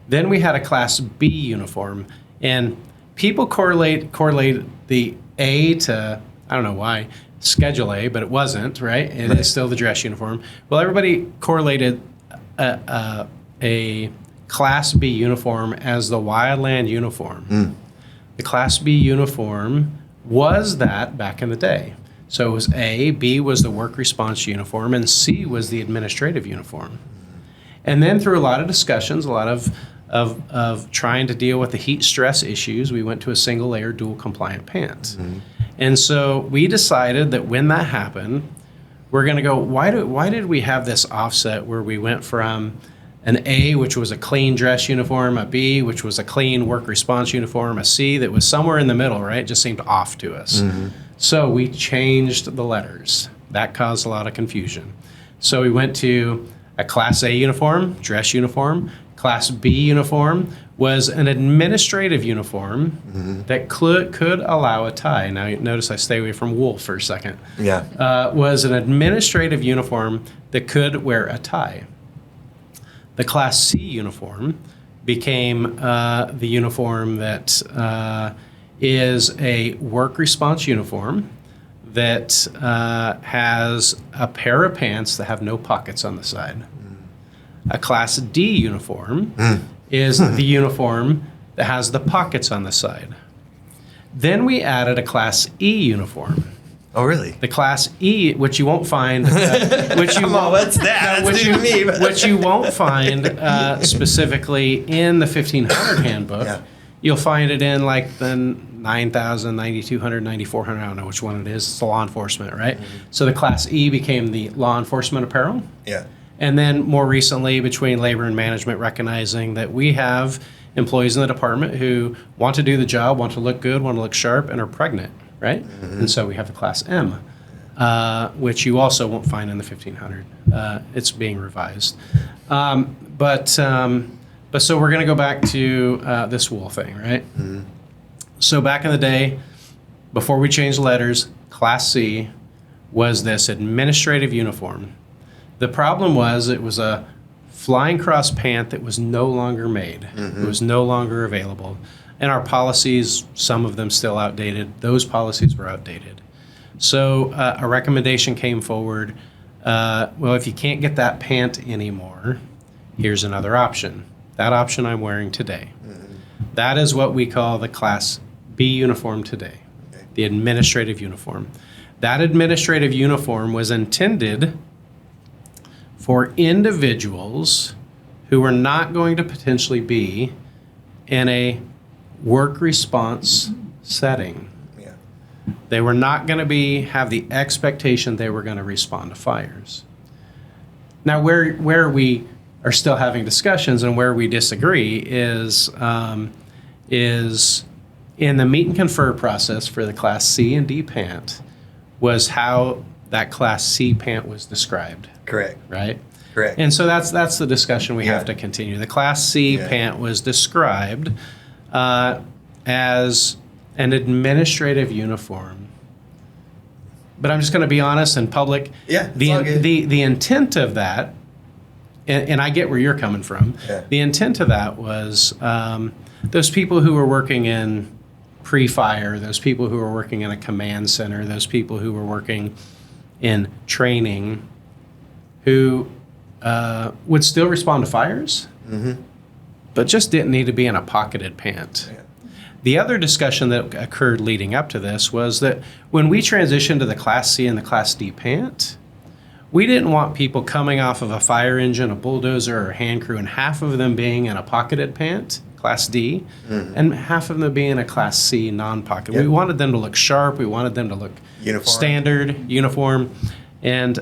Then we had a Class B uniform, and people correlate the A to, I don't know why, Schedule A, but it wasn't, right? It is still the dress uniform. Well, everybody correlated a Class B uniform as the wildland uniform. The Class B uniform was that back in the day. So it was A, B was the work response uniform, and C was the administrative uniform. And then through a lot of discussions, a lot of trying to deal with the heat stress issues, we went to a single layer dual compliant pant. And so we decided that when that happened, we're going to go, why did we have this offset where we went from an A, which was a clean dress uniform, a B, which was a clean work response uniform, a C that was somewhere in the middle, right? It just seemed off to us. So we changed the letters. That caused a lot of confusion. So we went to a Class A uniform, dress uniform. Class B uniform was an administrative uniform that could allow a tie. Now, notice I stay away from wool for a second. Was an administrative uniform that could wear a tie. The Class C uniform became the uniform that is a work response uniform that has a pair of pants that have no pockets on the side. A Class D uniform is the uniform that has the pockets on the side. Then we added a Class E uniform. Oh, really? The Class E, which you won't find, which you what's that? which you won't find specifically in the 1500 handbook. Yeah. You'll find it in like the 9,000, 9,200, 9,400. I don't know which one it is. It's the law enforcement, right? So the Class E became the law enforcement apparel. Yeah. And then more recently, between labor and management, recognizing that we have employees in the department who want to do the job, want to look good, want to look sharp, and are pregnant, right? And so we have the Class M, which you also won't find in the 1500. It's being revised. But so we're going to go back to this wool thing, right? So back in the day, before we changed letters, Class C was this administrative uniform. The problem was it was a flying cross pant that was no longer made. It was no longer available. And our policies, some of them still outdated, those policies were outdated. So a recommendation came forward, well, if you can't get that pant anymore, here's another option. That option I'm wearing today. That is what we call the Class B uniform today, the administrative uniform. That administrative uniform was intended for individuals who are not going to potentially be in a work response setting. They were not going to have the expectation they were going to respond to fires. Now, where we are still having discussions and where we disagree is in the meet and confer process for the Class C and D pant was how that Class C pant was described. Correct. Right? Correct. And so that's the discussion we have to continue. The Class C pant was described as an administrative uniform. But I'm just going to be honest in public. The intent of that, and I get where you're coming from, the intent of that was those people who were working in pre-fire, those people who were working in a command center, those people who were working in training, who would still respond to fires, but just didn't need to be in a pocketed pant. The other discussion that occurred leading up to this was that when we transitioned to the Class C and the Class D pant, we didn't want people coming off of a fire engine, a bulldozer, or a hand crew, and half of them being in a pocketed pant, Class D, and half of them being a Class C non-pocket. We wanted them to look sharp. We wanted them to look standard, uniform, and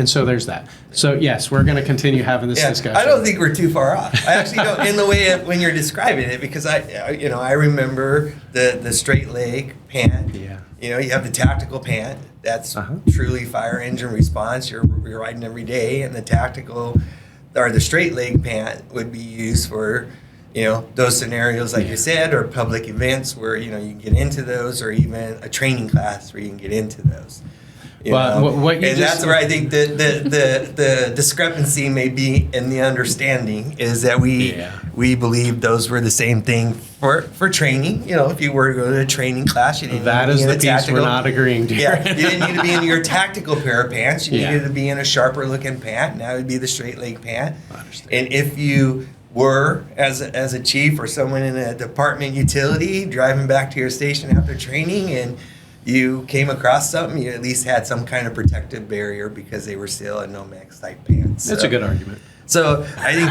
so there's that. So yes, we're going to continue having this discussion. I don't think we're too far off. I actually don't in the way of when you're describing it, because I remember the straight leg pant. You have the tactical pant. That's truly fire engine response. You're riding every day, and the tactical or the straight leg pant would be used for those scenarios like you said, or public events where you can get into those, or even a training class where you can get into those. That's where I think the discrepancy may be in the understanding is that we believe those were the same thing for training. If you were to go to a training class, you didn't need to be in a tactical. We're not agreeing to. You didn't need to be in your tactical pair of pants. You needed to be in a sharper looking pant. And that would be the straight leg pant. I understand. And if you were as a chief or someone in a department utility driving back to your station after training and you came across something, you at least had some kind of protective barrier because they were still in Nomex type pants. That's a good argument. So I think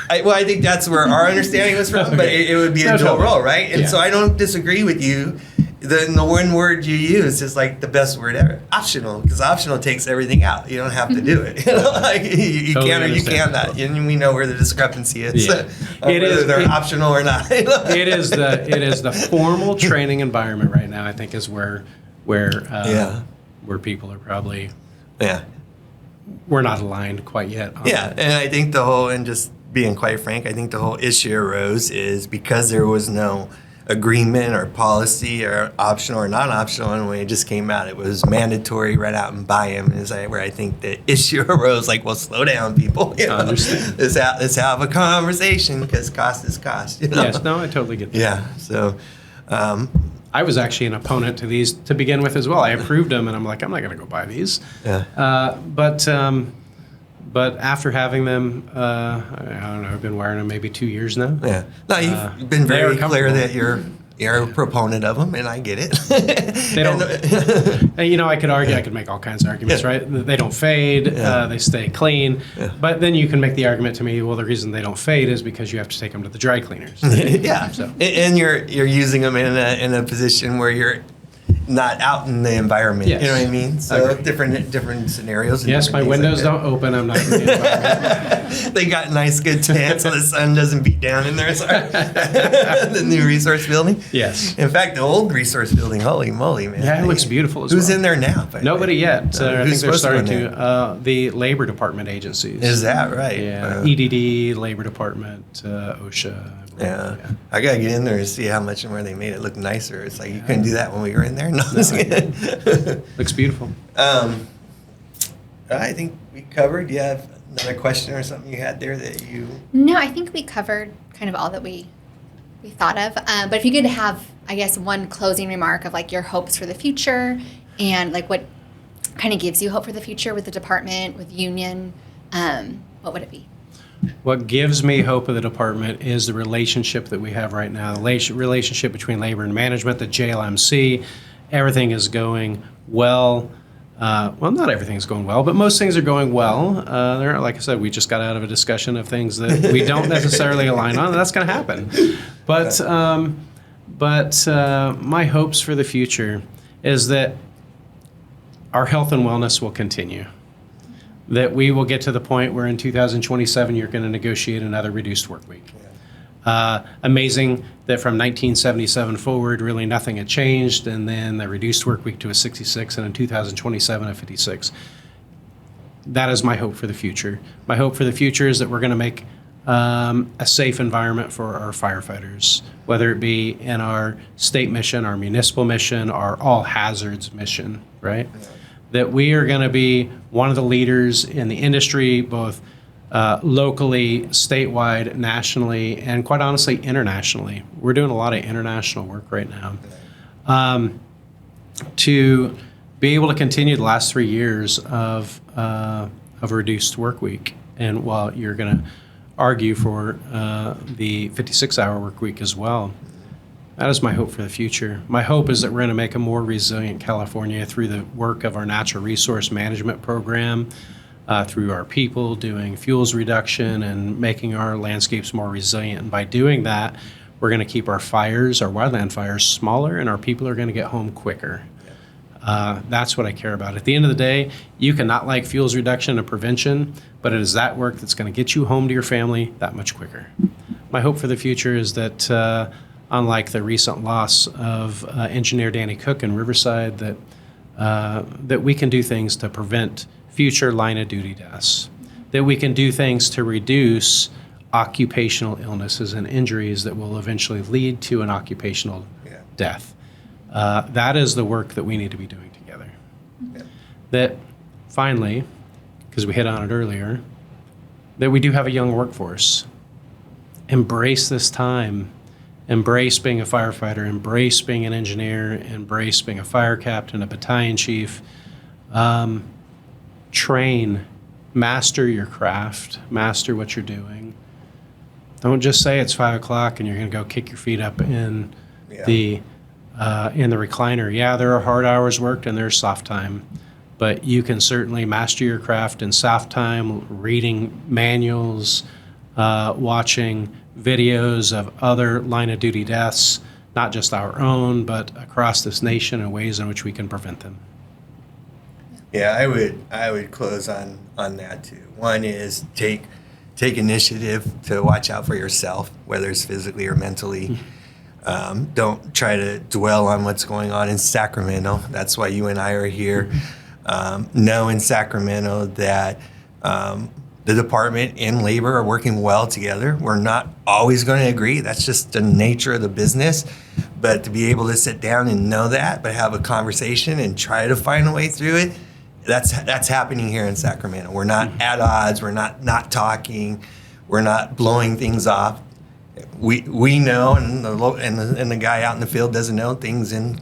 I think that's where our understanding was from, but it would be a dual role, right? And so I don't disagree with you. The one word you use is like the best word ever, optional, because optional takes everything out. You don't have to do it. Like you Totally can or you cannot, and we know where the discrepancy is. Yeah. Whether they're optional or not. it is the formal training environment right now. I think is where people are probably we're not aligned quite yet. And I think and just being quite frank, I think the whole issue arose is because there was no agreement or policy or optional or non-optional, and when it just came out, it was mandatory right out and buy them. Is where I think the issue arose. Like, well, slow down, people. I understand. Let's have a conversation because cost is cost. Yes, no, I totally get that. Yeah. So. I was actually an opponent to these to begin with as well. I approved them, and I'm like, I'm not going to go buy these. Yeah. But after having them, I don't know, I've been wearing them maybe 2 years now. Yeah. No, you've been very clear that you're a proponent of them, and I get it. They don't. And, I could argue. I could make all kinds of arguments, right? They don't fade. They stay clean. Yeah. But then you can make the argument to me, well, the reason they don't fade is because you have to take them to the dry cleaners. Yeah. So. And you're using them in a position where you're not out in the environment. Yes. You know what I mean? So different scenarios. Yes, my windows don't open. I'm not in the environment. They got nice, good tent so the sun doesn't beat down in there. Sorry. The new resource building. Yes. In fact, the old resource building, holy moly, man. Yeah, it looks beautiful as Who's in there now? Nobody yet. I think they're starting to. The Labor Department agencies. Is that right? Yeah. EDD, Labor Department, OSHA. Yeah. I gotta get in there and see how much and where they made it look nicer. It's like you couldn't do that when we were in there. No. Looks beautiful. I think we covered. Do you have another question or something you had there that you? No, I think we covered kind of all that we thought of. But if you could have, I guess, one closing remark of like your hopes for the future and like what kind of gives you hope for the future with the department, with union, what would it be? What gives me hope of the department is the relationship that we have right now, the relationship between labor and management, the JLMC. Everything is going well. Well, not everything's going well, but most things are going well. Like I said, we just got out of a discussion of things that we don't necessarily align on, and that's going to happen. But my hopes for the future is that our health and wellness will continue. That we will get to the point where in 2027 you're going to negotiate another reduced work week. Amazing that from 1977 forward, really nothing had changed, and then the reduced work week to a 66, and in 2027 a 56. That is my hope for the future. My hope for the future is that we're going to make a safe environment for our firefighters, whether it be in our state mission, our municipal mission, our all hazards mission, right? That we are going to be one of the leaders in the industry, both locally, statewide, nationally, and quite honestly, internationally. We're doing a lot of international work right now. To be able to continue the last 3 years of a reduced work week, and while you're going to argue for the 56-hour work week as well. That is my hope for the future. My hope is that we're going to make a more resilient California through the work of our natural resource management program, through our people doing fuels reduction and making our landscapes more resilient. And by doing that, we're going to keep our fires, our wildland fires, smaller, and our people are going to get home quicker. That's what I care about. At the end of the day, you cannot like fuels reduction and prevention, but it is that work that's going to get you home to your family that much quicker. My hope for the future is that unlike the recent loss of engineer Danny Cook in Riverside, that we can do things to prevent future line of duty deaths, that we can do things to reduce occupational illnesses and injuries that will eventually lead to an occupational death. That is the work that we need to be doing together. Yeah. That finally, because we hit on it earlier, that we do have a young workforce. Embrace this time. Embrace being a firefighter, embrace being an engineer, embrace being a fire captain, a battalion chief. Train, master your craft, master what you're doing. Don't just say it's 5 o'clock and you're going to go kick your feet up in the in the recliner. Yeah, there are hard hours worked and there's soft time, but you can certainly master your craft in soft time, reading manuals, watching videos of other line of duty deaths, not just our own, but across this nation, and ways in which we can prevent them. Yeah, I would close on that too. One is take initiative to watch out for yourself, whether it's physically or mentally. Don't try to dwell on what's going on in Sacramento. That's why you and I are here. Know in Sacramento that the department and labor are working well together. We're not always going to agree. That's just the nature of the business. But to be able to sit down and know that, but have a conversation and try to find a way through it, that's happening here in Sacramento. We're not at odds. We're not talking. We're not blowing things off. We know, and the guy out in the field doesn't know, things in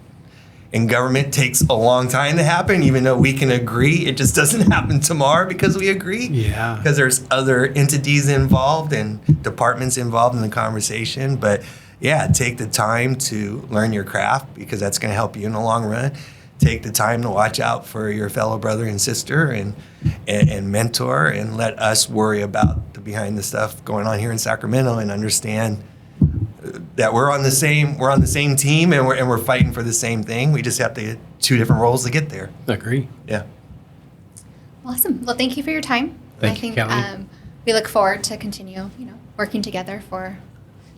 government takes a long time to happen. Even though we can agree, it just doesn't happen tomorrow because we agree. Yeah. Because there's other entities involved and departments involved in the conversation. But yeah, take the time to learn your craft, because that's going to help you in the long run. Take the time to watch out for your fellow brother and sister and mentor, and let us worry about the behind the stuff going on here in Sacramento, and understand that we're on the same team, and we're fighting for the same thing. We just have to get two different roles to get there. Agree. Yeah. Awesome. Well, thank you for your time. Thank you, Kelly. We look forward to continue, working together for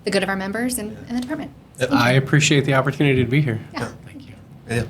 the good of our members and the department. I appreciate the opportunity to be here. Yeah. Thank you. Yeah.